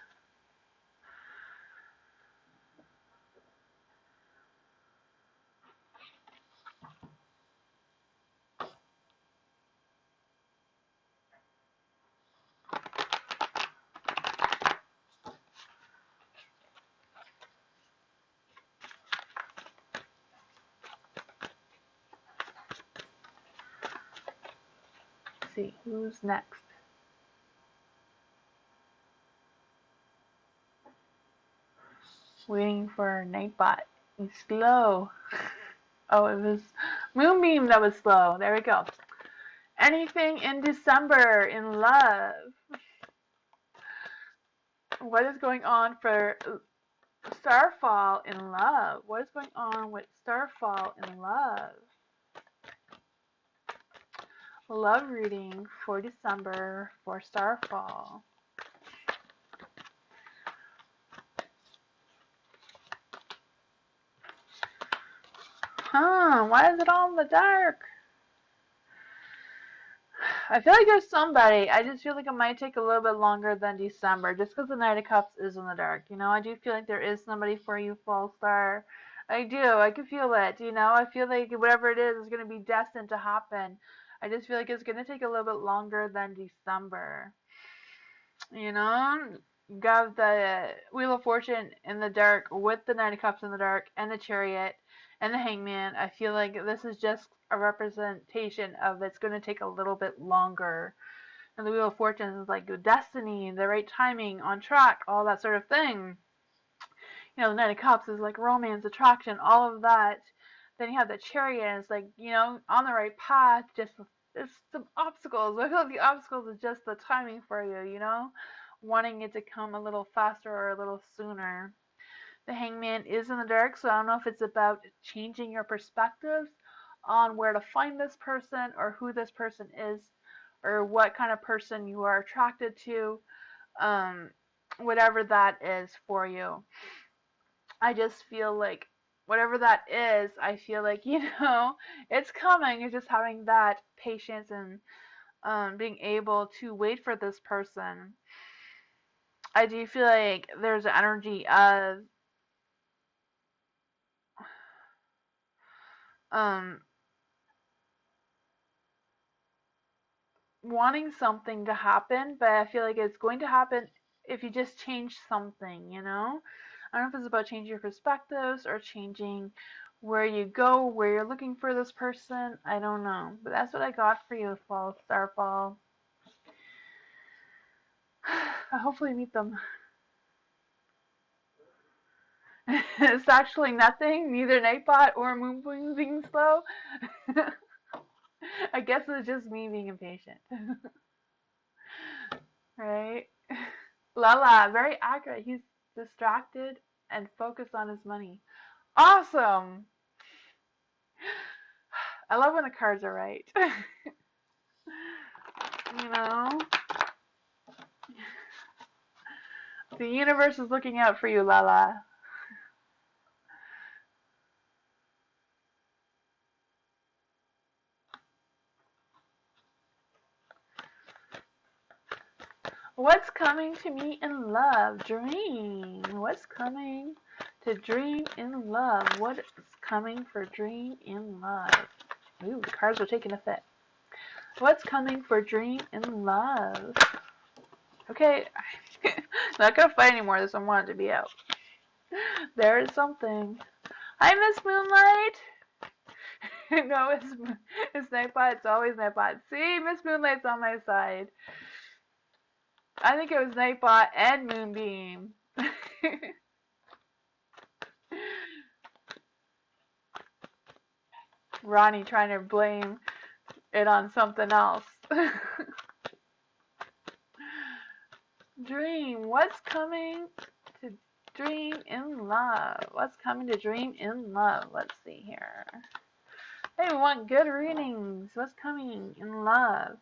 Let's see, who's next? Waiting for Nightbot. He's slow. Oh, it was Moonbeam that was slow. There we go. Anything in December in love? What is going on for Starfall in love? What is going on with Starfall in love? Love reading for December for Starfall. Why is it all in the dark? I feel like there's somebody. I just feel like it might take a little bit longer than December, just because the Knight of Cups is in the dark. I do feel like there is somebody for you, Fall Star. I do. I can feel it. I feel like whatever it is going to be destined to happen. I just feel like it's going to take a little bit longer than December. You got the Wheel of Fortune in the dark with the Knight of Cups in the dark and the Chariot and the Hangman. I feel like this is just a representation of it's going to take a little bit longer. And the Wheel of Fortune is like destiny, the right timing, on track, all that sort of thing. The Knight of Cups is like romance, attraction, all of that. Then you have the Chariot, and it's like, on the right path, just there's some obstacles. I feel like the obstacles is just the timing for you, wanting it to come a little faster or a little sooner. The Hangman is in the dark, so I don't know if it's about changing your perspectives on where to find this person or who this person is or what kind of person you are attracted to, um, whatever that is for you. I just feel like whatever that is, I feel like, it's coming. It's just having that patience and being able to wait for this person. I do feel like there's an energy of um, wanting something to happen, but I feel like it's going to happen if you just change something. I don't know if it's about changing your perspectives or changing where you go, where you're looking for this person. I don't know. But that's what I got for you, Fall Starfall. I hopefully meet them. It's actually nothing, neither Nightbot or Moonbling being slow. I guess it's just me being impatient. Right? Lala, very accurate. He's distracted and focused on his money. Awesome! I love when the cards are right. you know? The universe is looking out for you, Lala. What's coming to me in love? Dream. What's coming to dream in love? What is coming for dream in love? Ooh, the cards are taking a fit. What's coming for dream in love? Okay, not gonna fight anymore. This one wanted to be out. There is something. Hi, Miss Moonlight. No, it's Nightbot. It's always Nightbot. See, Miss Moonlight's on my side. I think it was Nightbot and Moonbeam. Rodney trying to blame it on something else. Dream. What's coming to dream in love? What's coming to dream in love? Let's see here. Hey, we want good readings. What's coming in love?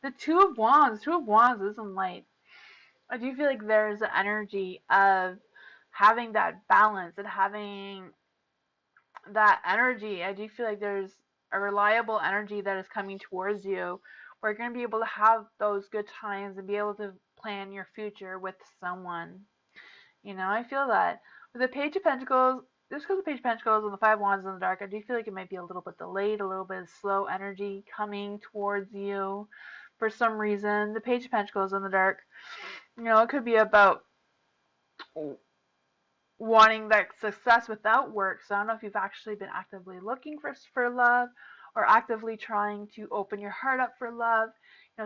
The Two of Wands. Two of Wands isn't light. I do feel like there's an energy of having that balance and having that energy. I do feel like there's a reliable energy that is coming towards you. Where you're going to be able to have those good times and be able to plan your future with someone. I feel that. With the Page of Pentacles, just because the Page of Pentacles and the Five of Wands in the dark, I do feel like it might be a little bit delayed, a little bit of slow energy coming towards you for some reason. The Page of Pentacles in the dark, it could be about wanting that success without work. So I don't know if you've actually been actively looking for love or actively trying to open your heart up for love.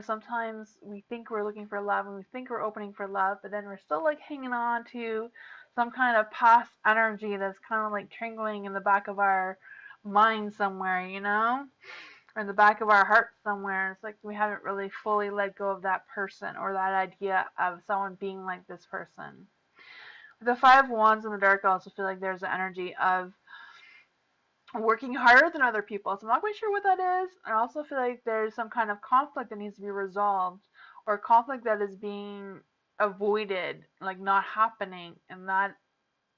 Sometimes we think we're looking for love and we think we're opening for love, but then we're still like hanging on to some kind of past energy that's kind of like tingling in the back of our mind somewhere. Or in the back of our heart somewhere. It's like we haven't really fully let go of that person or that idea of someone being like this person. The Five of Wands in the dark, I also feel like there's an energy of working harder than other people. So I'm not quite sure what that is. I also feel like there's some kind of conflict that needs to be resolved or conflict that is being avoided, like not happening. And that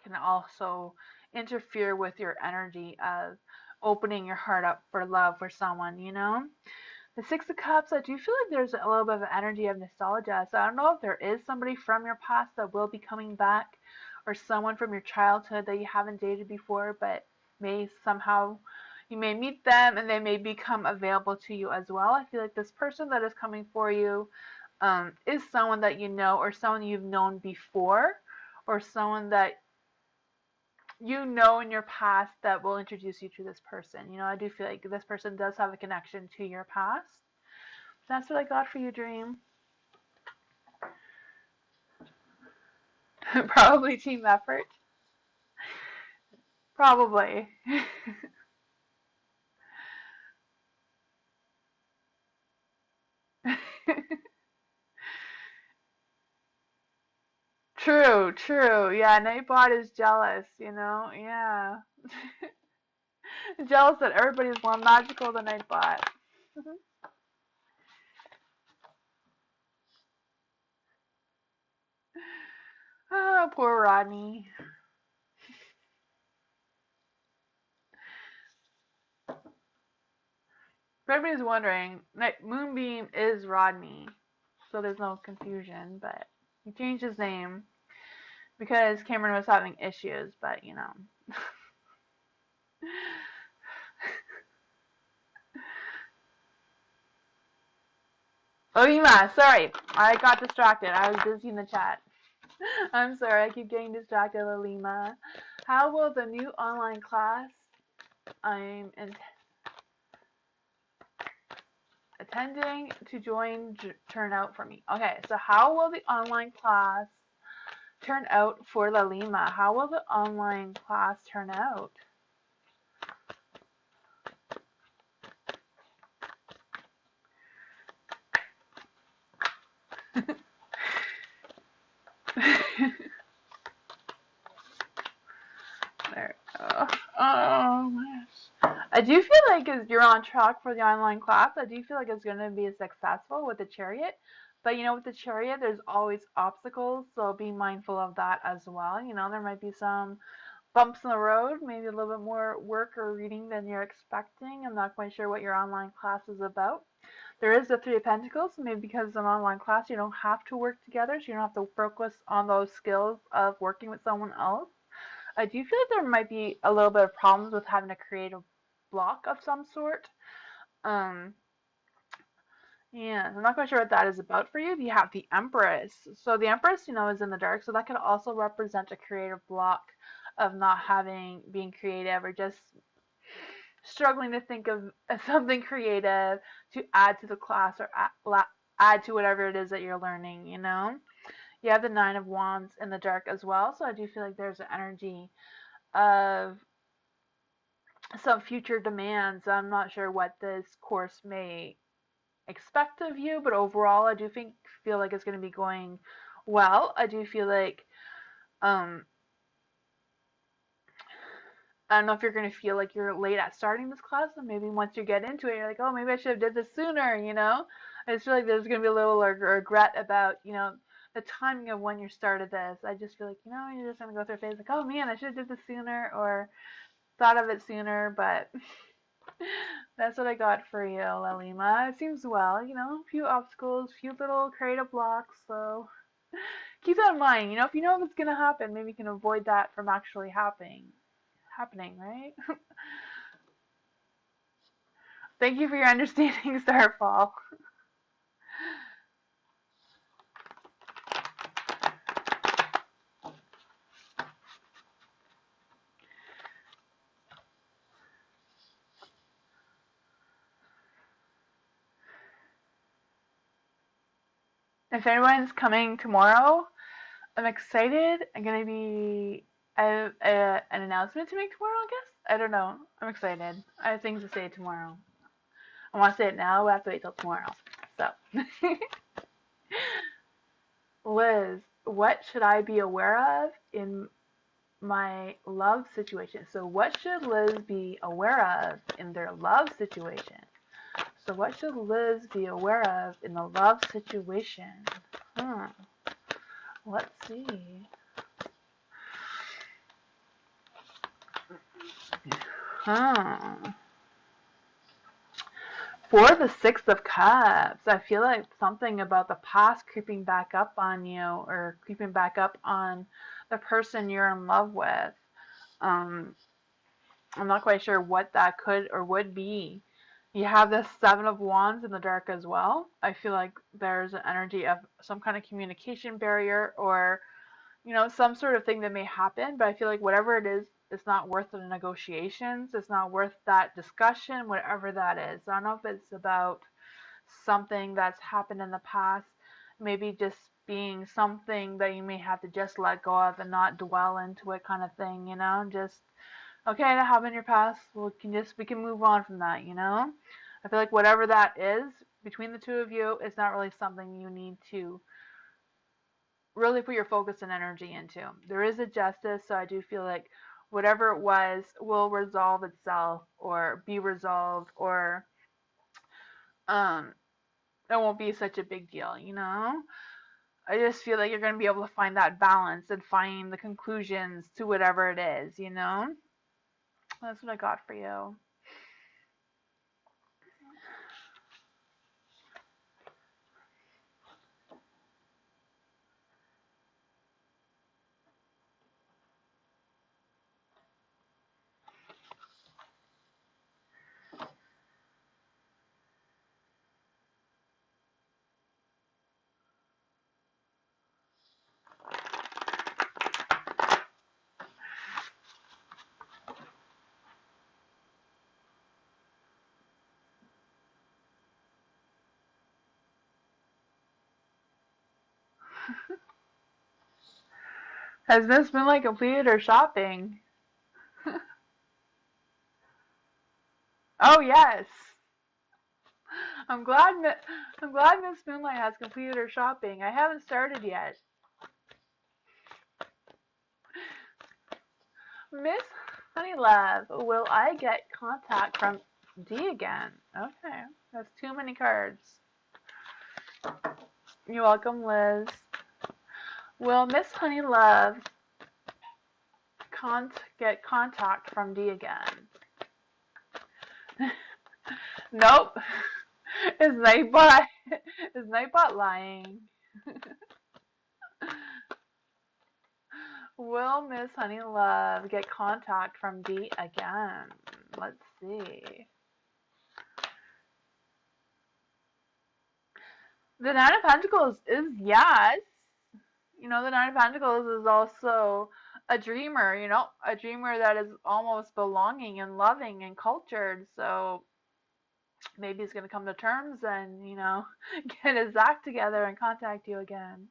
can also interfere with your energy of opening your heart up for love for someone. The Six of Cups, I do feel like there's a little bit of an energy of nostalgia. So I don't know if there is somebody from your past that will be coming back or someone from your childhood that you haven't dated before, but may somehow you may meet them and they may become available to you as well. I feel like this person that is coming for you is someone that you know or someone you've known before or someone that you know in your past that will introduce you to this person. I do feel like this person does have a connection to your past. That's what I got for you, Dream. Probably team effort. Probably. True, true. Yeah, Nightbot is jealous, Yeah. Jealous that everybody's more magical than I thought. Oh, poor Rodney. If everybody's wondering, Moonbeam is Rodney, so there's no confusion, but he changed his name because Cameron was having issues, but you know. Lima, sorry, I got distracted. I was busy in the chat. I'm sorry, I keep getting distracted, Lima. How will the new online class I'm attending to join turn out for me? Okay, so how will the online class turn out for the Lima? How will the online class turn out? There we go. Oh my gosh. I do feel like as you're on track for the online class, I do feel like it's going to be successful with the chariot. But you know, with the chariot, there's always obstacles, so be mindful of that as well. You know, there might be some bumps in the road, maybe a little bit more work or reading than you're expecting. I'm not quite sure what your online class is about. There is the Three of Pentacles, maybe because it's an online class, you don't have to work together, so you don't have to focus on those skills of working with someone else. I do feel like there might be a little bit of problems with having to create a block of some sort. Um, yeah, I'm not quite sure what that is about for you. You have the Empress. So the Empress, you know, is in the dark, so that could also represent a creative block of not being creative or just struggling to think of something creative to add to the class or add to whatever it is that you're learning, you know? You have the Nine of Wands in the dark as well, so I do feel like there's an energy of some future demands. I'm not sure what this course may expect of you, but overall, I do feel like it's going to be going well. I do feel like um, I don't know if you're going to feel like you're late at starting this class, and maybe once you get into it, you're like, oh, maybe I should have did this sooner. You know, I just feel like there's going to be a little regret about the timing of when you started this. I just feel like you're just going to go through a phase like, oh man, I should have did this sooner or thought of it sooner, but that's what I got for you, Lalima. It seems well, a few obstacles, few little creative blocks, so keep that in mind. If you know if it's gonna happen, maybe you can avoid that from actually happening, right? Thank you for your understanding, Starfall. If anyone's coming tomorrow, I'm excited. I have an announcement to make tomorrow, I guess. I don't know. I'm excited. I have things to say tomorrow. I want to say it now, but I have to wait till tomorrow. So, Liz, what should I be aware of in my love situation? So, what should Liz be aware of in their love situation? So, what should Liz be aware of in the love situation? Hmm. Let's see. Hmm. For the Six of Cups, I feel like something about the past creeping back up on you or creeping back up on the person you're in love with. Um, I'm not quite sure what that could or would be. You have the Seven of Wands in the dark as well. I feel like there's an energy of some kind of communication barrier or some sort of thing that may happen, but I feel like whatever it is, it's not worth the negotiations. It's not worth that discussion, whatever that is. I don't know if it's about something that's happened in the past, maybe just being something that you may have to just let go of and not dwell into it kind of thing, just okay, that happened in your past. We can move on from that. I feel like whatever that is between the two of you, it's not really something you need to really put your focus and energy into. There is a justice, so I do feel like whatever it was will resolve itself or be resolved, or um it won't be such a big deal, you know? I just feel like you're going to be able to find that balance and find the conclusions to whatever it is, you know? That's what I got for you. Has Miss Moonlight completed her shopping? Oh yes. I'm glad I'm glad Miss Moonlight has completed her shopping. I haven't started yet. Miss Honeylove, will I get contact from D again? Okay, that's too many cards. You're welcome, Liz. Will Miss Honeylove get contact from D again? Nope. Is Nightbot is Nightbot lying? Will Miss Honeylove get contact from D again? Let's see. The Nine of Pentacles is yes. You know, the Nine of Pentacles is also a dreamer, you know, a dreamer that is almost belonging and loving and cultured. So maybe he's going to come to terms and, you know, get his act together and contact you again.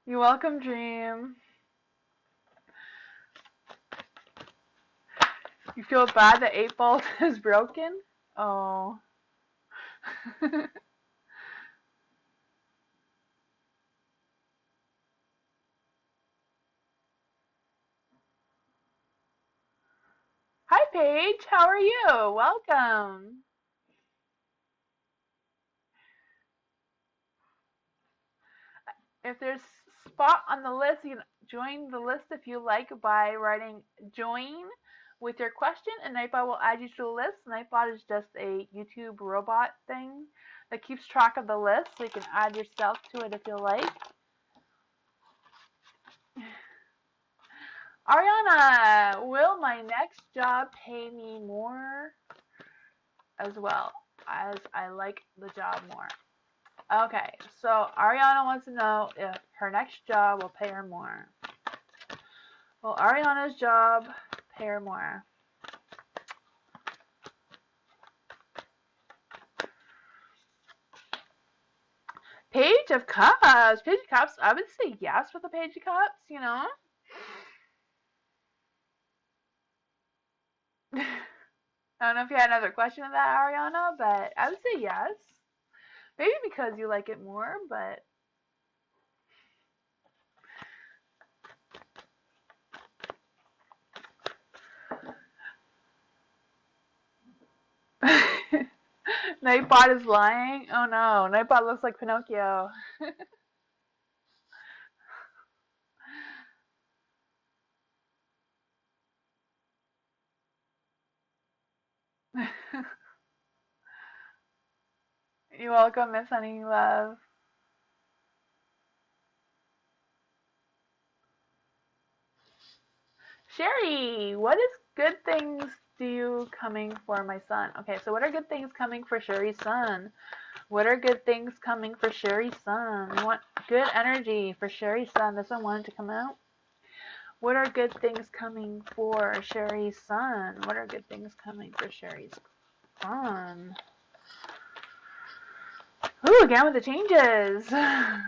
You're welcome, Dream. You feel bad that 8 Ball is broken? Oh. Hi, Paige. How are you? Welcome. If there's spot on the list, you can join the list if you like by writing join with your question, and Nightbot will add you to the list. Nightbot is just a YouTube robot thing that keeps track of the list, so you can add yourself to it if you like. Ariana, will my next job pay me more as well as I like the job more? Okay, so Ariana wants to know if her next job will pay her more. Will Ariana's job pay her more? Page of Cups. Page of Cups. I would say yes with the Page of Cups, you know? I don't know if you had another question of that, Ariana, but I would say yes. Maybe because you like it more, but Nightbot is lying. Oh no, Nightbot looks like Pinocchio. You're welcome, Miss Honey Love. Sherry, what is good things do you coming for my son? Okay, so what are good things coming for Sherry's son? What are good things coming for Sherry's son? We want good energy for Sherry's son. This one wanted to come out. What are good things coming for Sherry's son? What are good things coming for Sherry's son? Ooh, again with the changes. There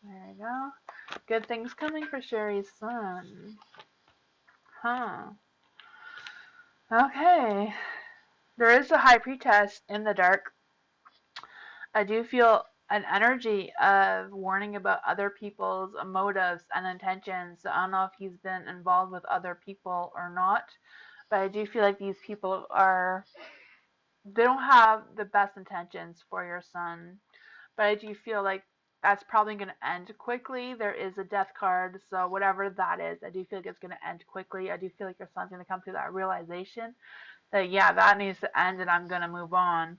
you go. Good things coming for Sherry's son. Huh. Okay. There is a high priestess in the dark. I do feel an energy of warning about other people's motives and intentions. So I don't know if he's been involved with other people or not, but I do feel like these people they don't have the best intentions for your son. But I do feel like that's probably going to end quickly. There is a death card, so whatever that is, I do feel like it's going to end quickly. I do feel like your son's going to come to that realization that, yeah, that needs to end and I'm going to move on.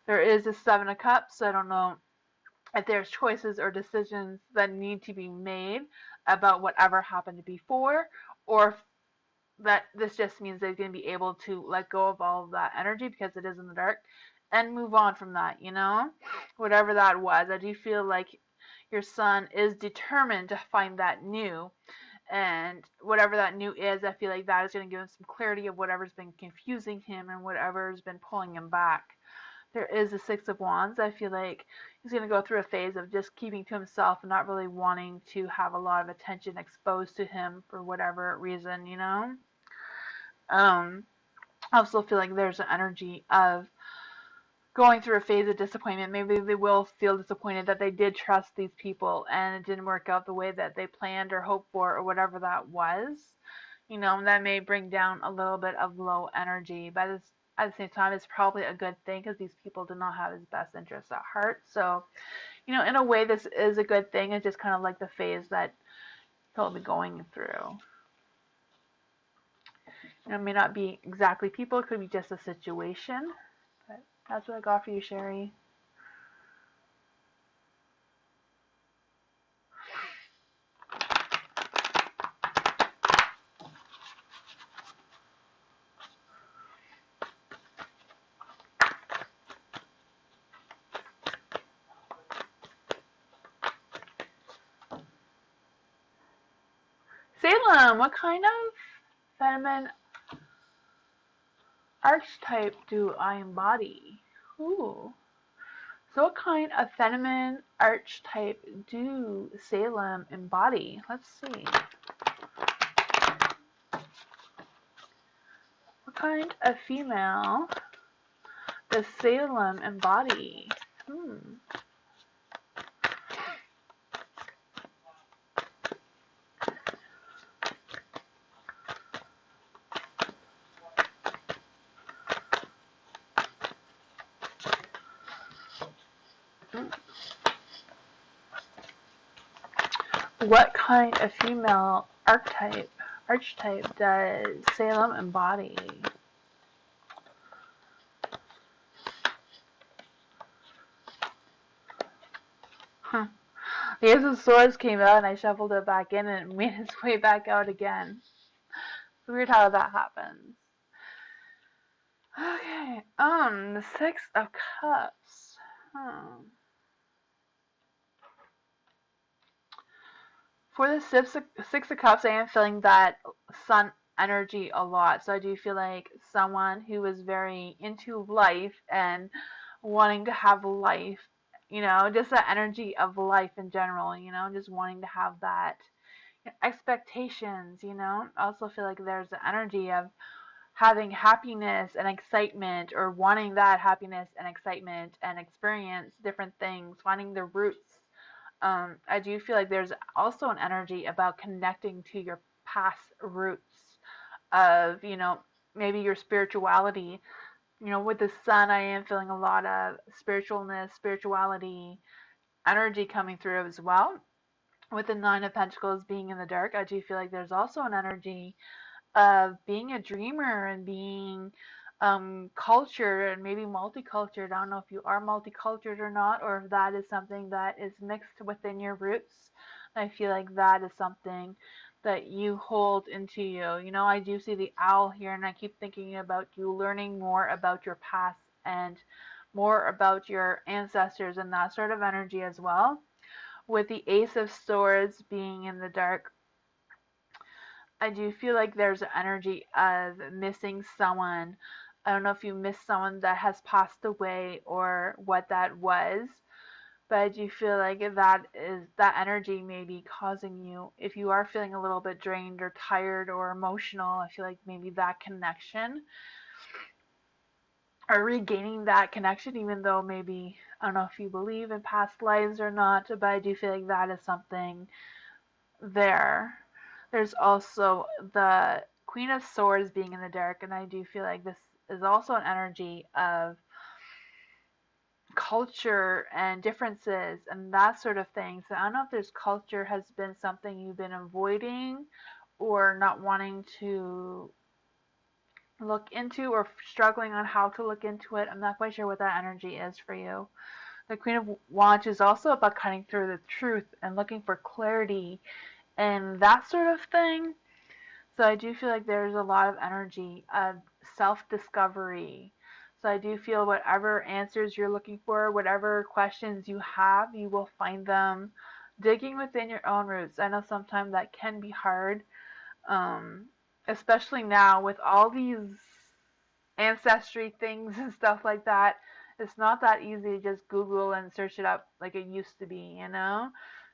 There is a Seven of Cups, so I don't know if there's choices or decisions that need to be made about whatever happened before, or if that this just means they're going to be able to let go of all of that energy because it is in the dark and move on from that, whatever that was. I do feel like your son is determined to find that new, and whatever that new is, I feel like that is going to give him some clarity of whatever's been confusing him and whatever's been pulling him back. There is a Six of Wands. I feel like he's going to go through a phase of just keeping to himself and not really wanting to have a lot of attention exposed to him for whatever reason. Um, I also feel like there's an energy of going through a phase of disappointment. Maybe they will feel disappointed that they did trust these people and it didn't work out the way that they planned or hoped for or whatever that was. That may bring down a little bit of low energy, but at the same time, it's probably a good thing because these people do not have his best interests at heart. So, in a way, this is a good thing. It's just kind of like the phase that he'll be going through. It may not be exactly people, it could be just a situation. But that's what I got for you, Sherry. Salem, what kind of feminine archetype do I embody? Ooh. So what kind of feminine archetype do Salem embody? Let's see. What kind of female does Salem embody? What kind of female archetype does Salem embody? Huh. The Ace of Swords came out and I shuffled it back in and it made its way back out again. It's weird how that happens. Okay, the Six of Cups. For the Six of Cups, I am feeling that sun energy a lot. So I do feel like someone who is very into life and wanting to have life, just that energy of life in general, just wanting to have that expectations, I also feel like there's the energy of having happiness and excitement or wanting that happiness and excitement and experience different things, finding the roots. I do feel like there's also an energy about connecting to your past roots of, maybe your spirituality. With the sun, I am feeling a lot of spirituality energy coming through as well. With the Nine of Pentacles being in the dark, I do feel like there's also an energy of being a dreamer and being cultured and maybe multicultured. I don't know if you are multicultured or not, or if that is something that is mixed within your roots. I feel like that is something that you hold into you. I do see the owl here, and I keep thinking about you learning more about your past and more about your ancestors and that sort of energy as well. With the Ace of Swords being in the dark, I do feel like there's an energy of missing someone. I don't know if you miss someone that has passed away or what that was, but I do feel like that energy may be causing you, if you are feeling a little bit drained or tired or emotional, I feel like maybe that connection or regaining that connection, even though maybe, I don't know if you believe in past lives or not, but I do feel like that is something there. There's also the Queen of Swords being in the dark, and I do feel like this is also an energy of culture and differences and that sort of thing. So I don't know if there's culture has been something you've been avoiding or not wanting to look into or struggling on how to look into it. I'm not quite sure what that energy is for you. The Queen of Wands is also about cutting through the truth and looking for clarity and that sort of thing. So I do feel like there's a lot of energy of self-discovery. So I do feel whatever answers you're looking for, whatever questions you have, you will find them digging within your own roots. I know sometimes that can be hard, um, especially now with all these ancestry things and stuff like that. It's not that easy to just Google and search it up like it used to be, you know?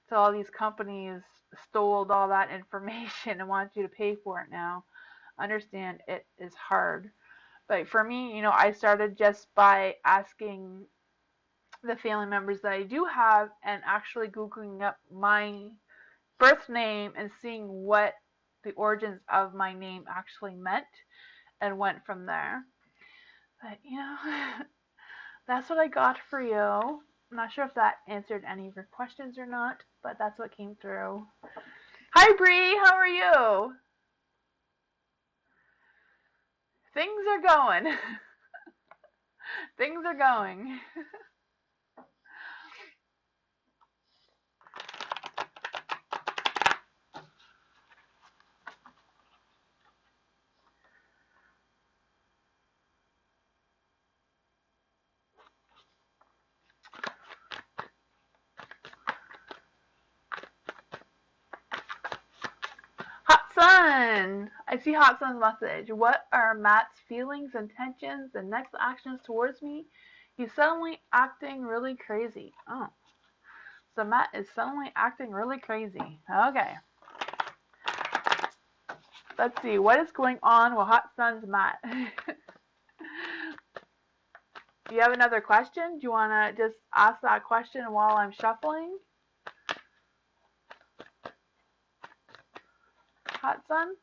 So all these companies stole all that information and want you to pay for it now. Understand it is hard. But for me, I started just by asking the family members that I do have and actually Googling up my birth name and seeing what the origins of my name actually meant and went from there. But, that's what I got for you. I'm not sure if that answered any of your questions or not, but that's what came through. Hi, Bree. How are you? Things are going. Things are going. Hot Sun! I see Hot Sun's message. What are Matt's feelings, intentions, and next actions towards me? He's suddenly acting really crazy. Oh. So Matt is suddenly acting really crazy. Okay. Let's see. What is going on with Hot Sun's Matt? Do you have another question? Do you want to just ask that question while I'm shuffling? Hot Sun?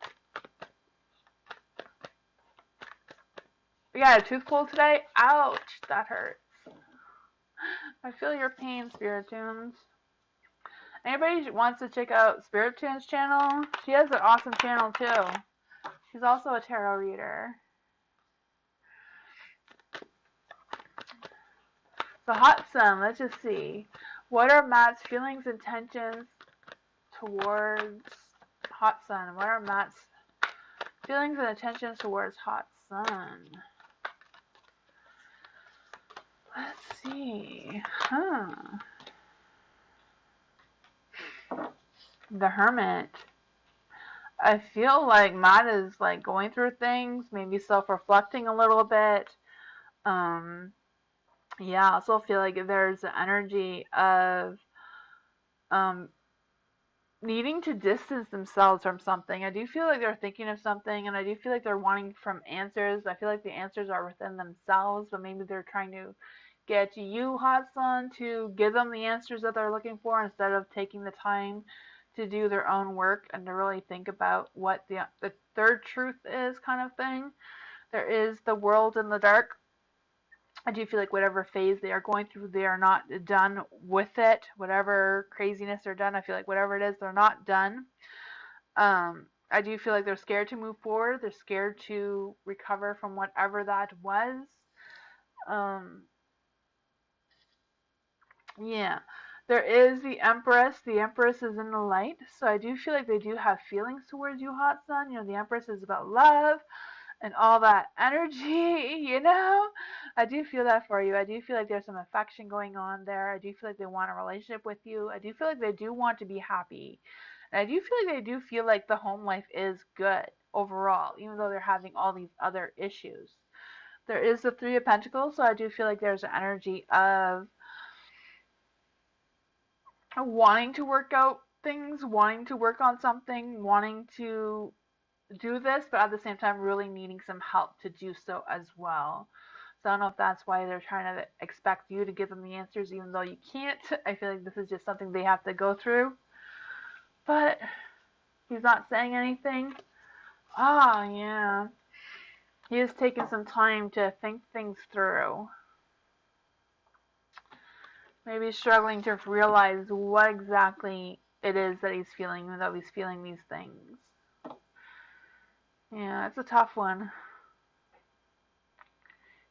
You got a tooth pulled today? Ouch, that hurts. I feel your pain, Spirit Tunes. Anybody wants to check out Spirit Tunes' channel? She has an awesome channel too. She's also a tarot reader. So Hot Sun, let's just see. What are Matt's feelings, intentions towards Hot Sun? What are Matt's feelings and intentions towards Hot Sun? Let's see. The Hermit. I feel like Matt is like going through things, maybe self-reflecting a little bit. Um, yeah, I also feel like there's an energy of um, needing to distance themselves from something. I do feel like they're thinking of something, and I do feel like they're wanting from answers. I feel like the answers are within themselves, but maybe they're trying to get you, Hot Sun, to give them the answers that they're looking for instead of taking the time to do their own work and to really think about what the third truth is, kind of thing. There is the world in the dark. I do feel like whatever phase they are going through, they are not done with it. Whatever craziness they're done, I feel like whatever it is, they're not done. I do feel like they're scared to move forward. They're scared to recover from whatever that was. Um, yeah. There is the Empress. The Empress is in the light. So I do feel like they do have feelings towards you, Hot Sun. The Empress is about love and all that energy. I do feel that for you. I do feel like there's some affection going on there. I do feel like they want a relationship with you. I do feel like they do want to be happy. And I do feel like they do feel like the home life is good overall, even though they're having all these other issues. There is the Three of Pentacles, so I do feel like there's an energy of wanting to work out things, wanting to work on something, wanting to do this, but at the same time really needing some help to do so as well. So I don't know if that's why they're trying to expect you to give them the answers even though you can't. I feel like this is just something they have to go through. But he's not saying anything. Ah, yeah. He is taking some time to think things through. Maybe struggling to realize what exactly it is that he's feeling, even though he's feeling these things. Yeah, it's a tough one.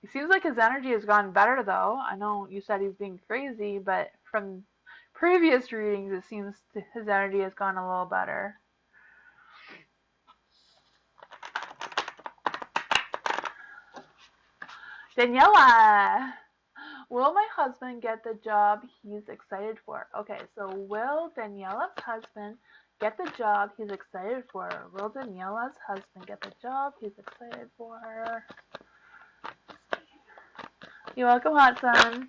It seems like his energy has gotten better, though. I know you said he's being crazy, but from previous readings, it seems his energy has gone a little better. Daniela! Will my husband get the job he's excited for? Okay, so will Daniela's husband get the job he's excited for? Will Daniela's husband get the job he's excited for? You're welcome, Hudson.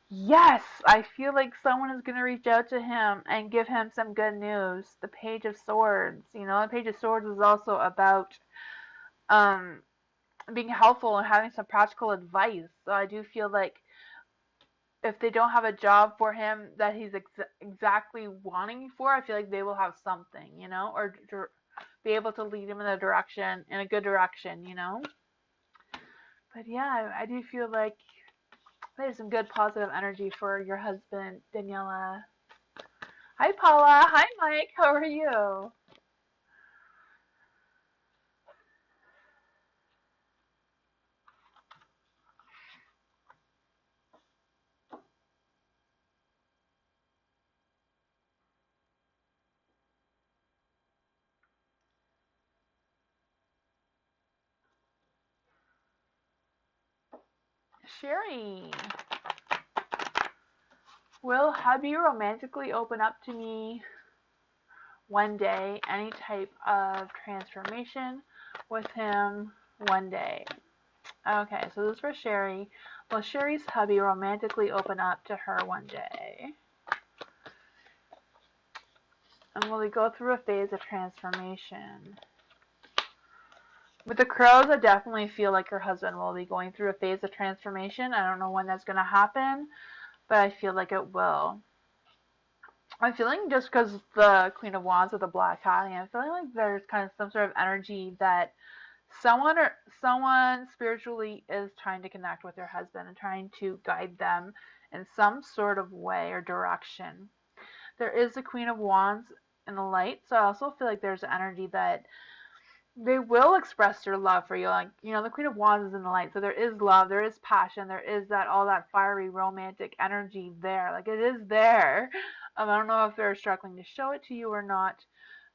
Yes, I feel like someone is going to reach out to him and give him some good news. The Page of Swords. You know, the Page of Swords is also about being helpful and having some practical advice. So I do feel like if they don't have a job for him that he's exactly wanting for, I feel like they will have something, you know, or be able to lead him in a direction, in a good direction, you know. But yeah, I do feel like there's some good positive energy for your husband, Daniela. Hi, Paula. Hi, Mike. How are you? Sherry. Will hubby romantically open up to me one day? Any type of transformation with him one day? Okay, so this is for Sherry. Will Sherry's hubby romantically open up to her one day? And will he go through a phase of transformation? With the crows, I definitely feel like her husband will be going through a phase of transformation. I don't know when that's going to happen, but I feel like it will. I'm feeling just because the Queen of Wands with the black hat, I'm feeling like there's kind of some sort of energy that someone spiritually is trying to connect with their husband and trying to guide them in some sort of way or direction. There is the Queen of Wands in the light, so I also feel like there's energy that they will express their love for you. Like, you know, the Queen of Wands is in the light, so there is love, there is passion, there is that all that fiery romantic energy there. Like, it is there. I don't know if they're struggling to show it to you or not,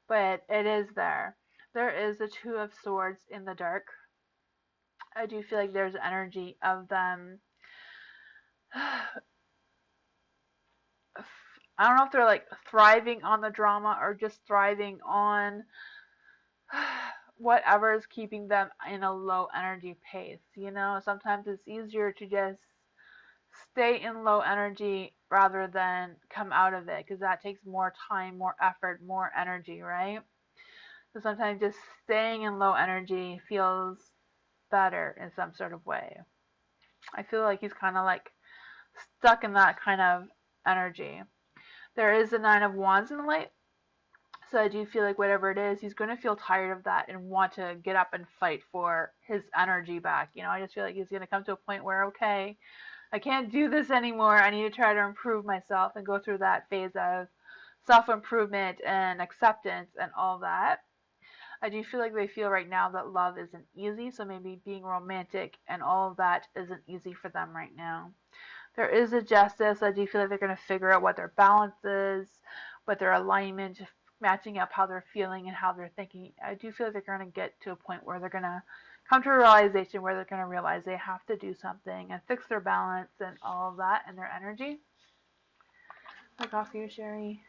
but it is there. There is the Two of Swords in the dark. I do feel like there's energy of them. I don't know if they're like thriving on the drama or just thriving on whatever is keeping them in a low energy pace. You know, sometimes it's easier to just stay in low energy rather than come out of it because that takes more time, more effort, more energy, right? So sometimes just staying in low energy feels better in some sort of way. I feel like he's kind of like stuck in that kind of energy. There is the Nine of Wands in the light. So I do feel like whatever it is, he's going to feel tired of that and want to get up and fight for his energy back. You know, I just feel like he's going to come to a point where, okay, I can't do this anymore. I need to try to improve myself and go through that phase of self-improvement and acceptance and all that. I do feel like they feel right now that love isn't easy, so maybe being romantic and all of that isn't easy for them right now. There is a justice. I do feel like they're going to figure out what their balance is, what their alignment, matching up how they're feeling and how they're thinking. I do feel like they're going to get to a point where they're going to come to a realization where they're going to realize they have to do something and fix their balance and all of that and their energy. Like off you, Sherry.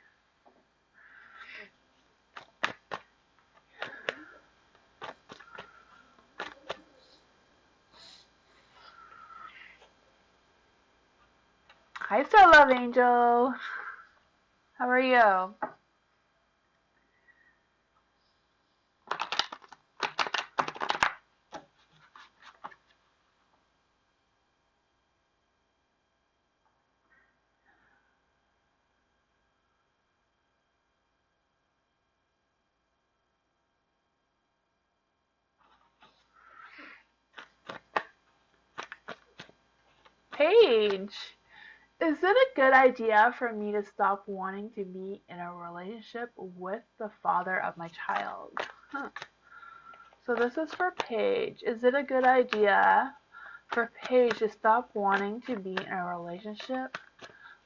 Hi, Star Love Angel. How are you? Paige, is it a good idea for me to stop wanting to be in a relationship with the father of my child? Huh. So this is for Paige. Is it a good idea for Paige to stop wanting to be in a relationship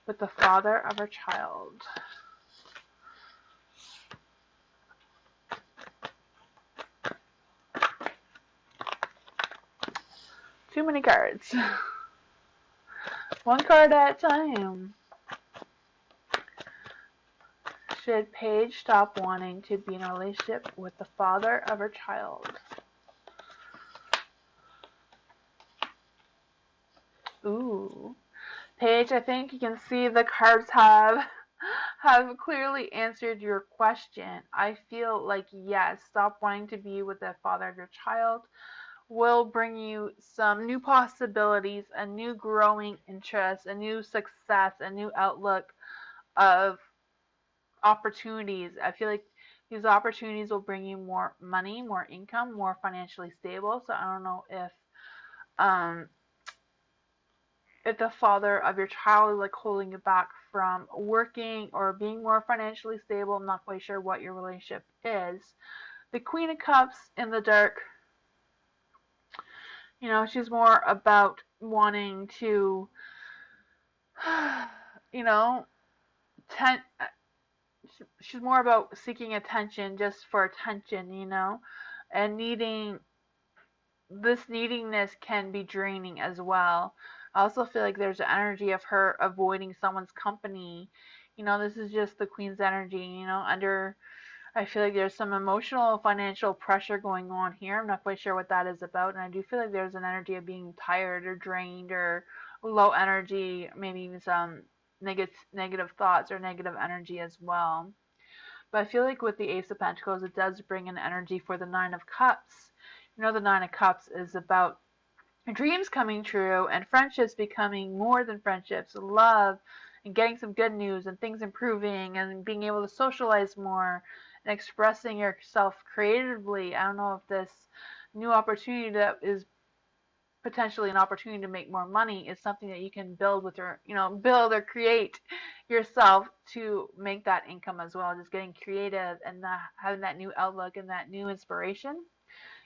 with the father of her child? Too many cards. One card at a time. Should Paige stop wanting to be in a relationship with the father of her child? Ooh. Paige, I think you can see the cards have clearly answered your question. I feel like yes, stop wanting to be with the father of your child will bring you some new possibilities, a new growing interest, a new success, a new outlook of opportunities. I feel like these opportunities will bring you more money, more income, more financially stable. So I don't know um if the father of your child is like holding you back from working or being more financially stable. I'm not quite sure what your relationship is. The Queen of Cups in the dark, she's more about wanting to, you know, ten, she's more about seeking attention just for attention, and this neediness can be draining as well. I also feel like there's an energy of her avoiding someone's company. This is just the Queen's energy, I feel like there's some emotional, financial pressure going on here. I'm not quite sure what that is about. And I do feel like there's an energy of being tired or drained or low energy, maybe even some negative thoughts or negative energy as well. But I feel like with the Ace of Pentacles, it does bring an energy for the Nine of Cups. The Nine of Cups is about dreams coming true and friendships becoming more than friendships, love, and getting some good news and things improving and being able to socialize more and expressing yourself creatively. I don't know if this new opportunity that is potentially an opportunity to make more money is something that you can build with your, build or create yourself to make that income as well. Just getting creative and having that new outlook and that new inspiration.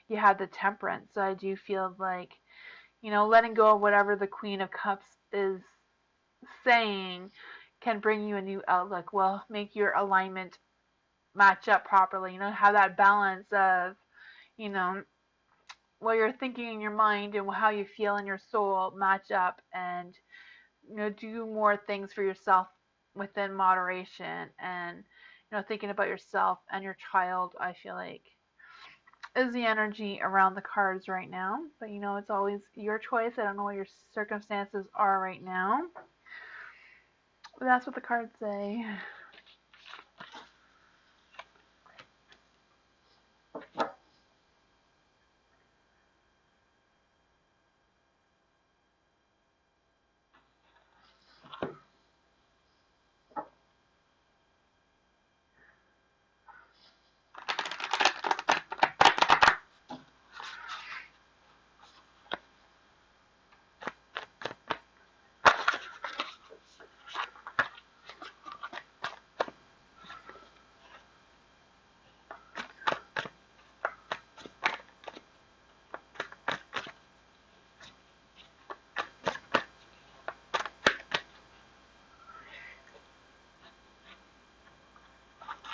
You have the Temperance. So I do feel like, letting go of whatever the Queen of Cups is saying can bring you a new outlook. Will make your alignment match up properly. Have that balance of, you know, what you're thinking in your mind and how you feel in your soul match up, and do more things for yourself within moderation, and thinking about yourself and your child. I feel like is the energy around the cards right now, but it's always your choice. I don't know what your circumstances are right now, but that's what the cards say.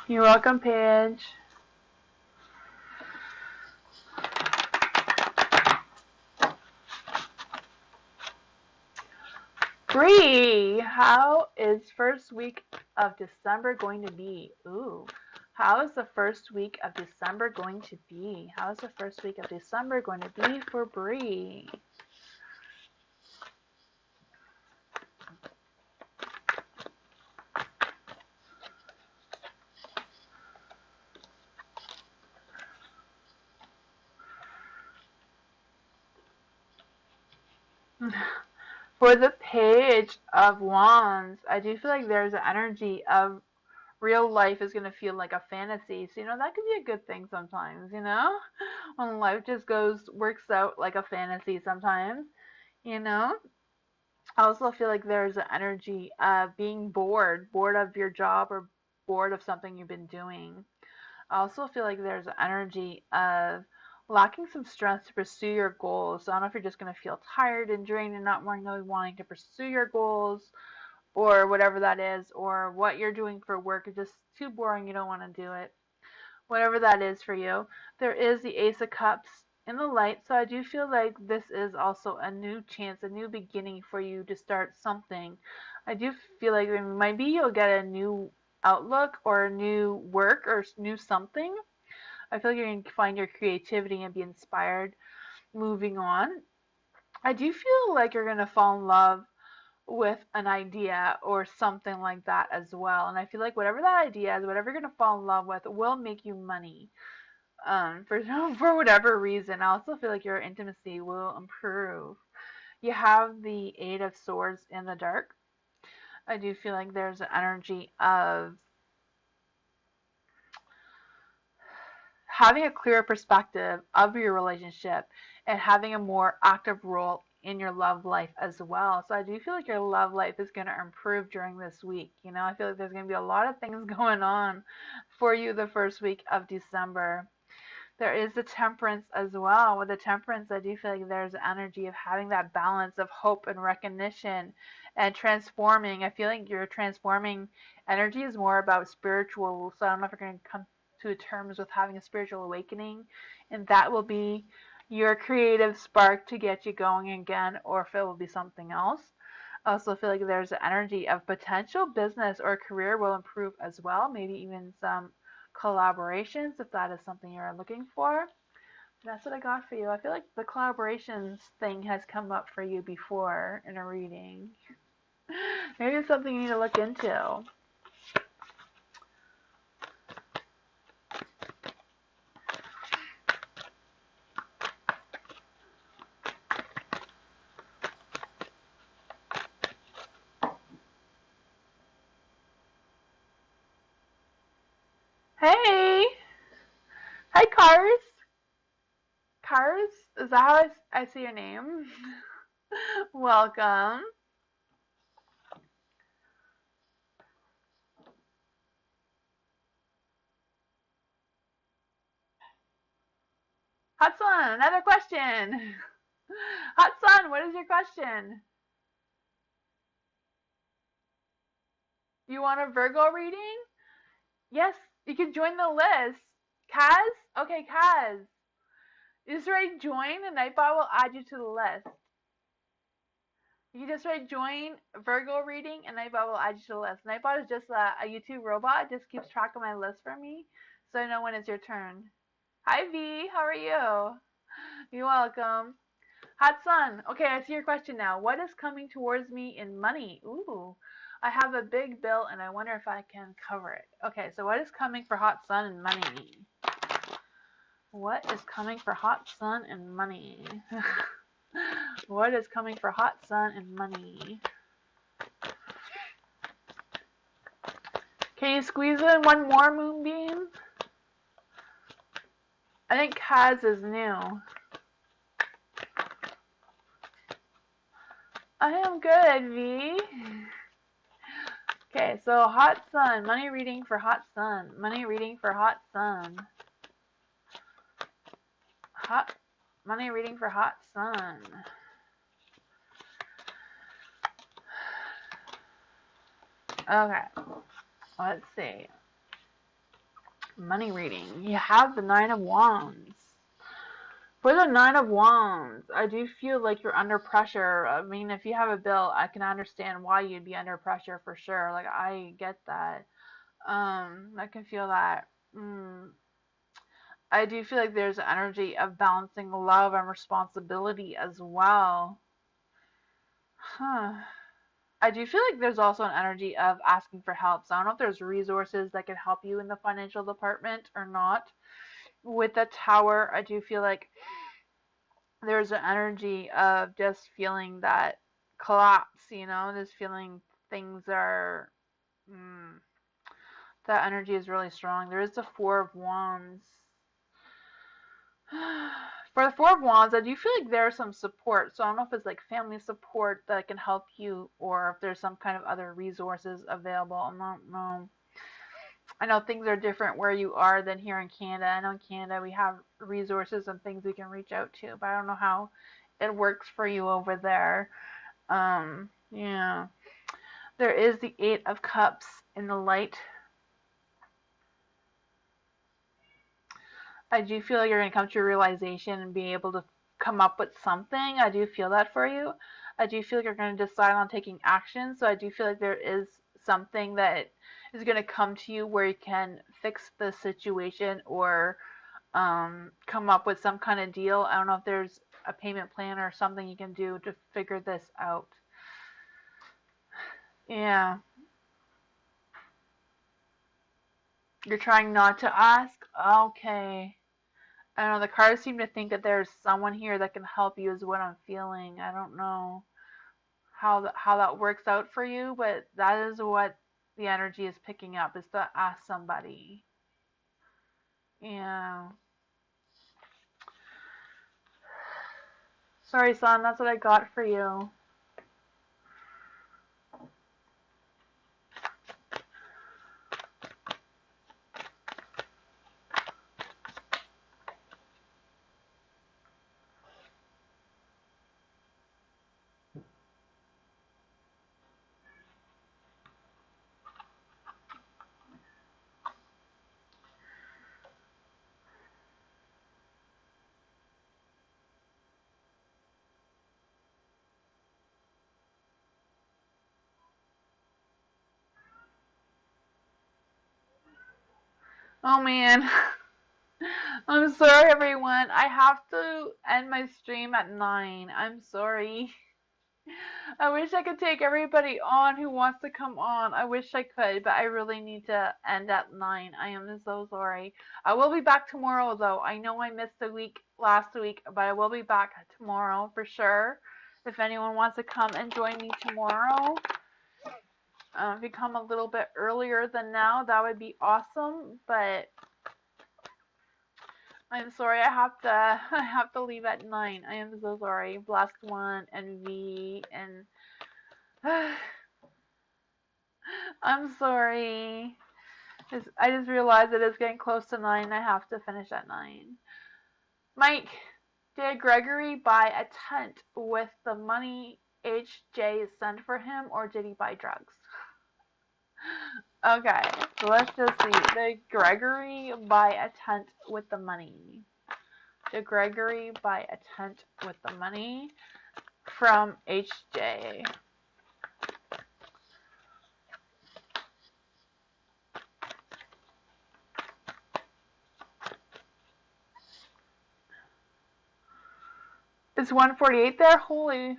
You're welcome, Paige. Bree, how is first week of December going to be? Ooh, how is the first week of December going to be? How is the first week of December going to be for Bree? For the Page of Wands, I do feel like there's an energy of real life is going to feel like a fantasy. So, that could be a good thing sometimes, when life just works out like a fantasy sometimes, you know? I also feel like there's an energy of being bored, bored of your job or bored of something you've been doing. I also feel like there's an energy of lacking some strength to pursue your goals. So I don't know if you're just going to feel tired and drained and not really wanting to pursue your goals or whatever that is, or what you're doing for work is just too boring, you don't want to do it. Whatever that is for you. There is the Ace of Cups in the light, so I do feel like this is also a new chance, a new beginning for you to start something. I do feel like maybe you'll get a new outlook or a new work or new something. I feel like you're going to find your creativity and be inspired moving on. I do feel like you're going to fall in love with an idea or something like that as well. And I feel like whatever that idea is, whatever you're going to fall in love with, will make you money. For for whatever reason. I also feel like your intimacy will improve. You have the Eight of Swords in the dark. I do feel like there's an energy of having a clearer perspective of your relationship and having a more active role in your love life as well. So I do feel like your love life is going to improve during this week. You know, I feel like there's going to be a lot of things going on for you the first week of December. There is the temperance as well. With the temperance, I do feel like there's an energy of having that balance of hope and recognition and transforming. I feel like your transforming energy is more about spiritual. So I don't know if you're going to come to terms with having a spiritual awakening, and that will be your creative spark to get you going again, or if it will be something else. I also feel like there's an energy of potential business or career will improve as well, maybe even some collaborations if that is something you're looking for. That's what I got for you. I feel like the collaborations thing has come up for you before in a reading. Maybe it's something you need to look into. Hey! Hi, Cars! Cars? Is that how I see your name? Welcome. Hot Sun, another question. Hot Sun, what is your question? You want a Virgo reading? Yes, you can join the list. Kaz? Okay, Kaz. You just write join and Nightbot will add you to the list. You just write join Virgo reading and Nightbot will add you to the list. Nightbot is just a YouTube robot. It just keeps track of my list for me so I know when it's your turn. Hi V, how are you? You're welcome. Hot Sun. Okay, I see your question now. What is coming towards me in money? Ooh, I have a big bill and I wonder if I can cover it. Okay, so what is coming for Hot Sun and money? What is coming for Hot Sun and money? What is coming for Hot Sun and money? Can you squeeze in one more moonbeam? I think Kaz is new. I am good, V. Okay, so Hot Sun. Money reading for Hot Sun. Money reading for Hot Sun. Money reading for Hot Sun. Okay, let's see. Money reading. You have the Nine of Wands. For the Nine of Wands, I do feel like you're under pressure. I mean, if you have a bill, I can understand why you'd be under pressure for sure. Like, I get that. I can feel that. I do feel like there's an energy of balancing love and responsibility as well. Huh. I do feel like there's also an energy of asking for help. So I don't know if there's resources that can help you in the financial department or not. With the Tower, I do feel like there's an energy of just feeling that collapse, just feeling things are, that energy is really strong. There is the Four of Wands. For the Four of Wands, I do feel like there's some support. So I don't know if it's like family support that can help you or if there's some kind of other resources available. I don't know. I know things are different where you are than here in Canada. I know in Canada we have resources and things we can reach out to, but I don't know how it works for you over there. Yeah. There is the Eight of Cups in the light. I do feel like you're going to come to a realization and be able to come up with something. I do feel that for you. I do feel like you're going to decide on taking action. So I do feel like there is something that is going to come to you where you can fix the situation or come up with some kind of deal. I don't know if there's a payment plan or something you can do to figure this out. Yeah. You're trying not to ask? Okay. I don't know, the cards seem to think that there's someone here that can help you is what I'm feeling. I don't know how that works out for you, but that is what the energy is picking up is to ask somebody. Yeah. Sorry, son, that's what I got for you. Oh man. I'm sorry, everyone. I have to end my stream at 9. I'm sorry. I wish I could take everybody on who wants to come on. I wish I could, but I really need to end at 9. I am so sorry. I will be back tomorrow, though. I know I missed a week last week, but I will be back tomorrow for sure. If anyone wants to come and join me tomorrow, if you come a little bit earlier than now, that would be awesome. But I'm sorry, I have to leave at 9. I am so sorry. Blast One and V and I'm sorry. I just realized that it's getting close to 9 and I have to finish at 9. Mike, did Gregory buy a tent with the money HJ sent for him or did he buy drugs? Okay, so let's just see. Did Gregory buy a tent with the money? Did Gregory buy a tent with the money from HJ? Is 148 there? Holy.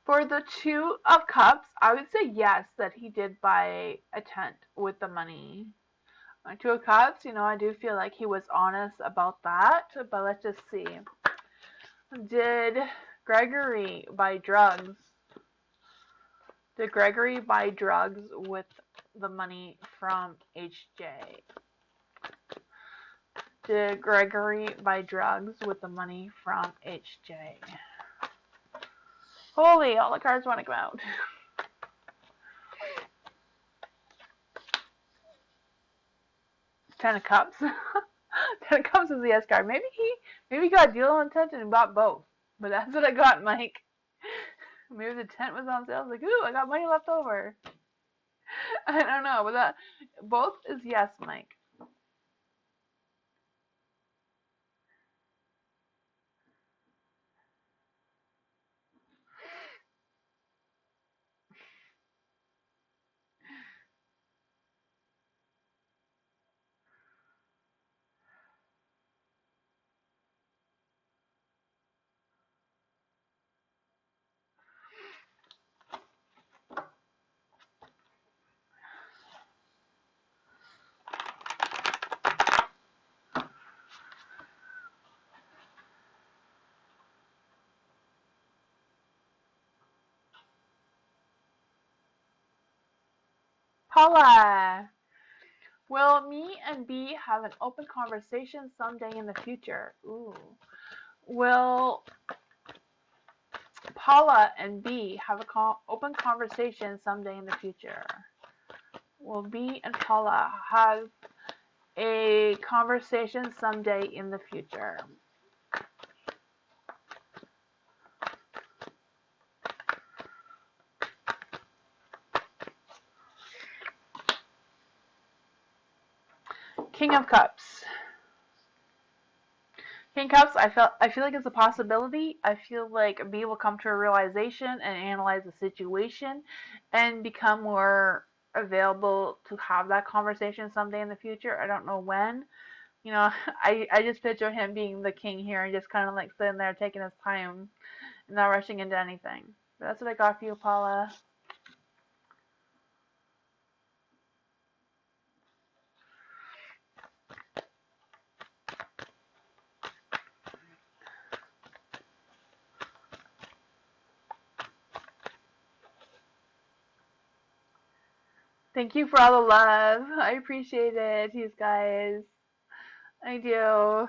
For the Two of Cups, I would say yes, that he did buy a tent with the money. Two of Cups, I do feel like he was honest about that, but let's just see. Did Gregory buy drugs? Did Gregory buy drugs with the money from HJ? Did Gregory buy drugs with the money from HJ? Holy, all the cards want to come out. Ten of Cups. Ten of Cups is the yes card. Maybe he got a deal on tent and bought both. But that's what I got, Mike. Maybe the tent was on sale. I was like, ooh, I got money left over. I don't know, but that both is yes, Mike. Paula. Will me and B have an open conversation someday in the future? Ooh. Will Paula and B have an open conversation someday in the future? Will B and Paula have a conversation someday in the future? King of Cups. King of Cups, I feel like it's a possibility. I feel like B will come to a realization and analyze the situation and become more available to have that conversation someday in the future. I don't know when. You know, I just picture him being the king here and just kind of like sitting there taking his time and not rushing into anything. But that's what I got for you, Paula. Thank you for all the love. I appreciate it, you guys. I do.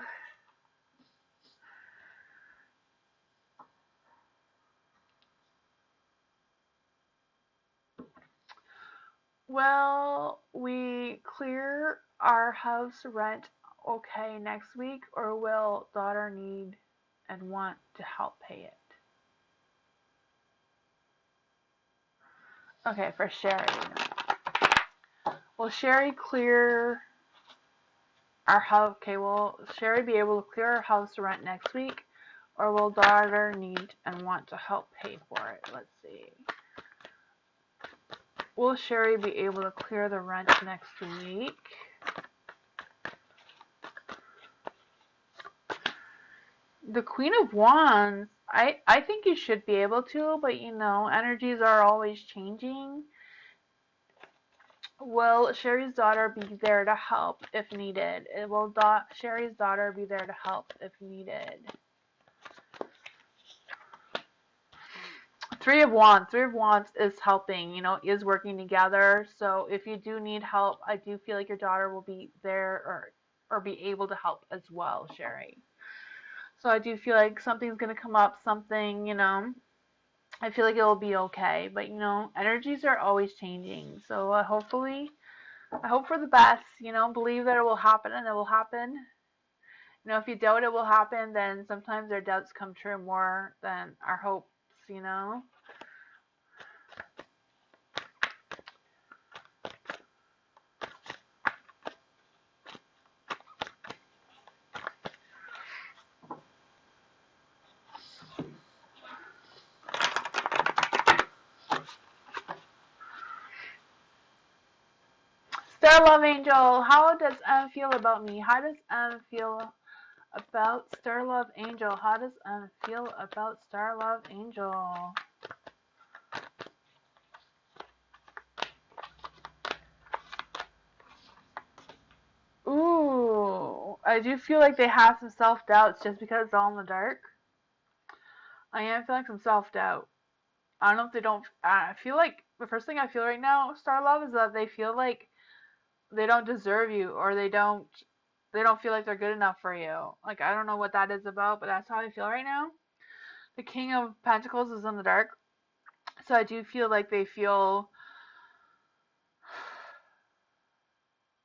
Well, we clear our house rent okay next week, or will daughter need and want to help pay it? Okay, for Sherry. Will Sherry clear our house? Okay, will Sherry be able to clear our house rent next week, or will daughter need and want to help pay for it? Let's see. Will Sherry be able to clear the rent next week? The Queen of Wands, I think you should be able to, but you know, energies are always changing. Will Sherry's daughter be there to help if needed? Will Sherry's daughter be there to help if needed? Three of Wands. Three of Wands is helping, you know, is working together. So if you do need help, I do feel like your daughter will be there or be able to help as well, Sherry. So I do feel like something's gonna come up, something, you know. I feel like it will be okay, but you know, energies are always changing. So hopefully, I hope for the best. You know, believe that it will happen and it will happen. You know, if you doubt it will happen, then sometimes our doubts come true more than our hopes. You know. Star Love Angel, how does M feel about me? How does M feel about Star Love Angel? How does M feel about Star Love Angel? Ooh, I do feel like they have some self doubts just because it's all in the dark. I am feeling some self doubt. I don't know if they don't. I feel like the first thing I feel right now, Star Love, is that they feel like they don't deserve you, or they don't feel like they're good enough for you. Like I don't know what that is about, but that's how I feel right now. The King of Pentacles is in the dark, so I do feel like they feel.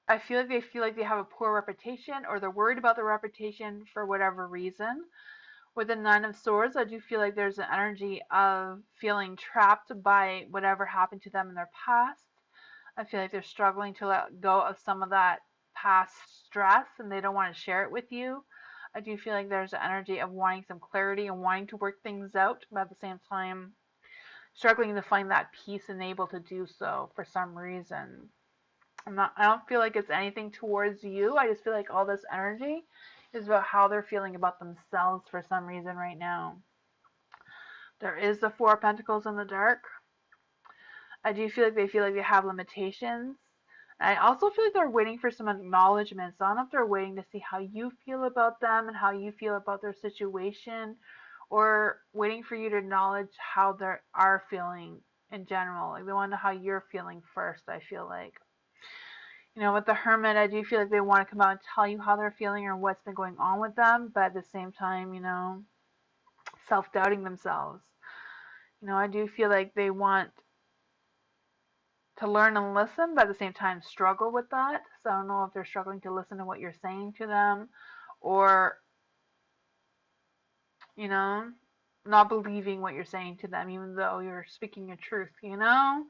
I feel like they have a poor reputation, or they're worried about their reputation for whatever reason. With the Nine of Swords, I do feel like there's an energy of feeling trapped by whatever happened to them in their past. I feel like they're struggling to let go of some of that past stress and they don't want to share it with you. I do feel like there's an energy of wanting some clarity and wanting to work things out, but at the same time, struggling to find that peace and able to do so for some reason. I don't feel like it's anything towards you. I just feel like all this energy is about how they're feeling about themselves for some reason right now. There is the Four of Pentacles in the dark. I do feel like they have limitations. And I also feel like they're waiting for some acknowledgement. So I don't know if they're waiting to see how you feel about them and how you feel about their situation, or waiting for you to acknowledge how they are feeling in general. Like they want to know how you're feeling first, I feel like. You know, with the Hermit, I do feel like they want to come out and tell you how they're feeling or what's been going on with them, but at the same time, you know, self-doubting themselves. You know, I do feel like they want to learn and listen, but at the same time struggle with that. So I don't know if they're struggling to listen to what you're saying to them, or, you know, not believing what you're saying to them, even though you're speaking your truth, you know?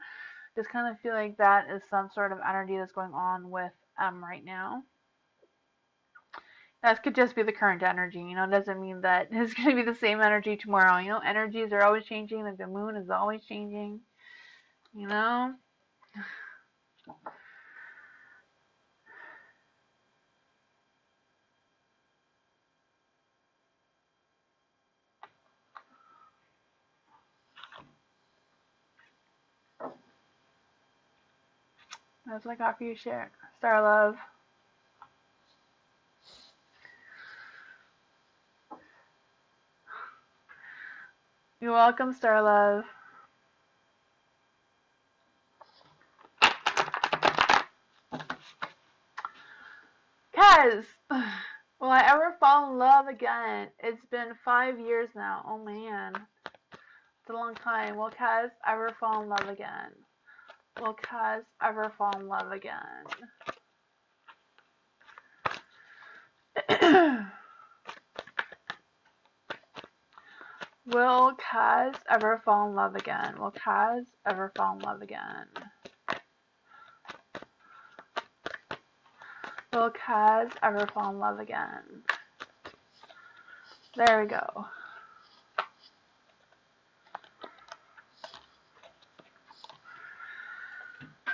Just kind of feel like that is some sort of energy that's going on with right now. That could just be the current energy, you know, it doesn't mean that it's going to be the same energy tomorrow. You know, energies are always changing, like the moon is always changing, you know? That's what I got for you, share. Star Love. You're welcome, Star Love. Kaz, will I ever fall in love again? It's been 5 years now. Oh man, it's a long time. Will Kaz ever fall in love again? Will Kaz ever fall in love again? Will Kaz ever fall in love again? Will Kaz ever fall in love again? Will Kaz ever fall in love again? There we go.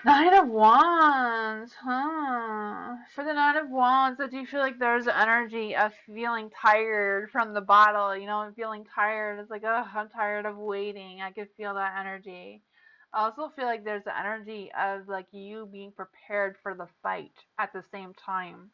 Nine of Wands, huh? For the Nine of Wands, I do feel like there's an energy of feeling tired from the battle, you know, feeling tired. It's like, oh, I'm tired of waiting. I could feel that energy. I also feel like there's the energy of like you being prepared for the fight at the same time.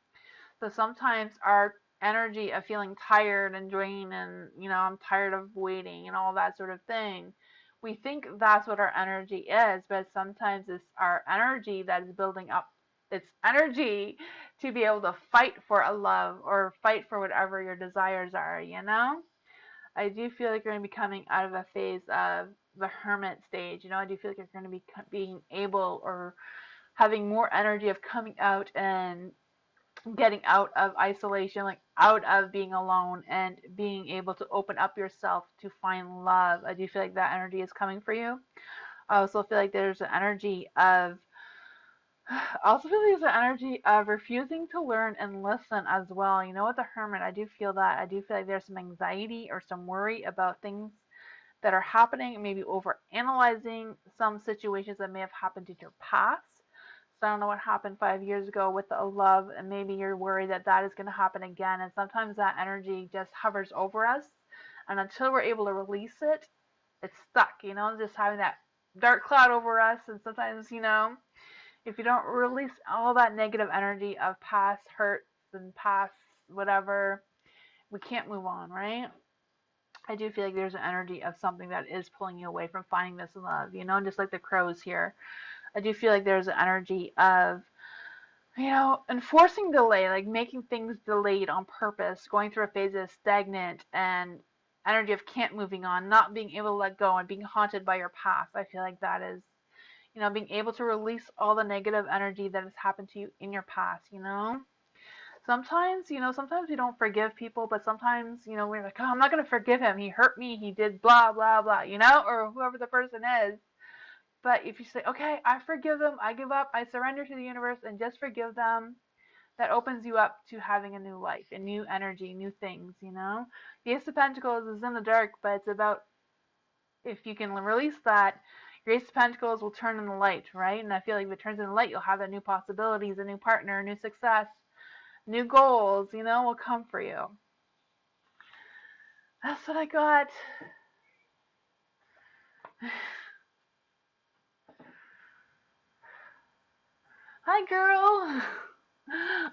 So sometimes our energy of feeling tired and drained and, you know, I'm tired of waiting and all that sort of thing, we think that's what our energy is, but sometimes it's our energy that is building up its energy to be able to fight for a love or fight for whatever your desires are, you know? I do feel like you're going to be coming out of a phase of the hermit stage. You know, I do feel like you're going to be being able or having more energy of coming out and getting out of isolation, like out of being alone and being able to open up yourself to find love. I do feel like that energy is coming for you. I also feel like there's an energy of I also feel like there's an energy of refusing to learn and listen as well. You know, with the hermit, I do feel that. I do feel like there's some anxiety or some worry about things that are happening, maybe over analyzing some situations that may have happened in your past. So I don't know what happened 5 years ago with the love, and maybe you're worried that that is going to happen again. And sometimes that energy just hovers over us, and until we're able to release it, it's stuck. You know, just having that dark cloud over us. And sometimes, you know, if you don't release all that negative energy of past hurts and past whatever, we can't move on, right? I do feel like there's an energy of something that is pulling you away from finding this love, you know, just like the crows here. I do feel like there's an energy of, you know, enforcing delay, like making things delayed on purpose, going through a phase of stagnant and energy of can't moving on, not being able to let go and being haunted by your past. I feel like that is, you know, being able to release all the negative energy that has happened to you in your past, you know? Sometimes, you know, sometimes we don't forgive people, but sometimes, you know, we're like, oh, I'm not going to forgive him. He hurt me. He did blah, blah, blah, you know, or whoever the person is. But if you say, okay, I forgive them, I give up, I surrender to the universe and just forgive them, that opens you up to having a new life, a new energy, new things, you know? The Ace of Pentacles is in the dark, but it's about if you can release that, your Ace of Pentacles will turn in the light, right? And I feel like if it turns in the light, you'll have that new possibilities, a new partner, new success, new goals, you know, will come for you. That's what I got. Hi, girl.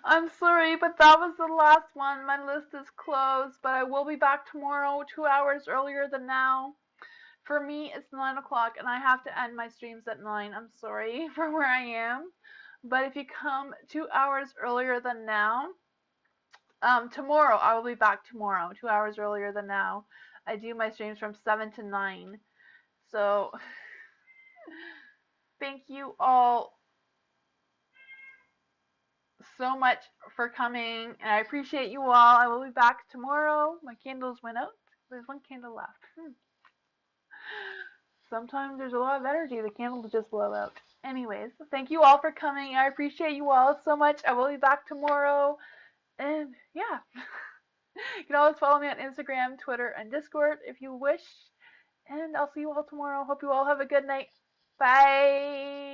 I'm sorry, but that was the last one. My list is closed, but I will be back tomorrow, 2 hours earlier than now. For me, it's 9 o'clock, and I have to end my streams at 9. I'm sorry for where I am, But if you come 2 hours earlier than now, tomorrow I will be back tomorrow, 2 hours earlier than now. I do my streams from 7 to 9. So thank you all so much for coming, and I appreciate you all. I will be back tomorrow. My candles went out. There's one candle left. Sometimes there's a lot of energy. The candles just blow out. Anyways, thank you all for coming. I appreciate you all so much. I will be back tomorrow. And yeah, you can always follow me on Instagram, Twitter, and Discord if you wish. And I'll see you all tomorrow. Hope you all have a good night. Bye.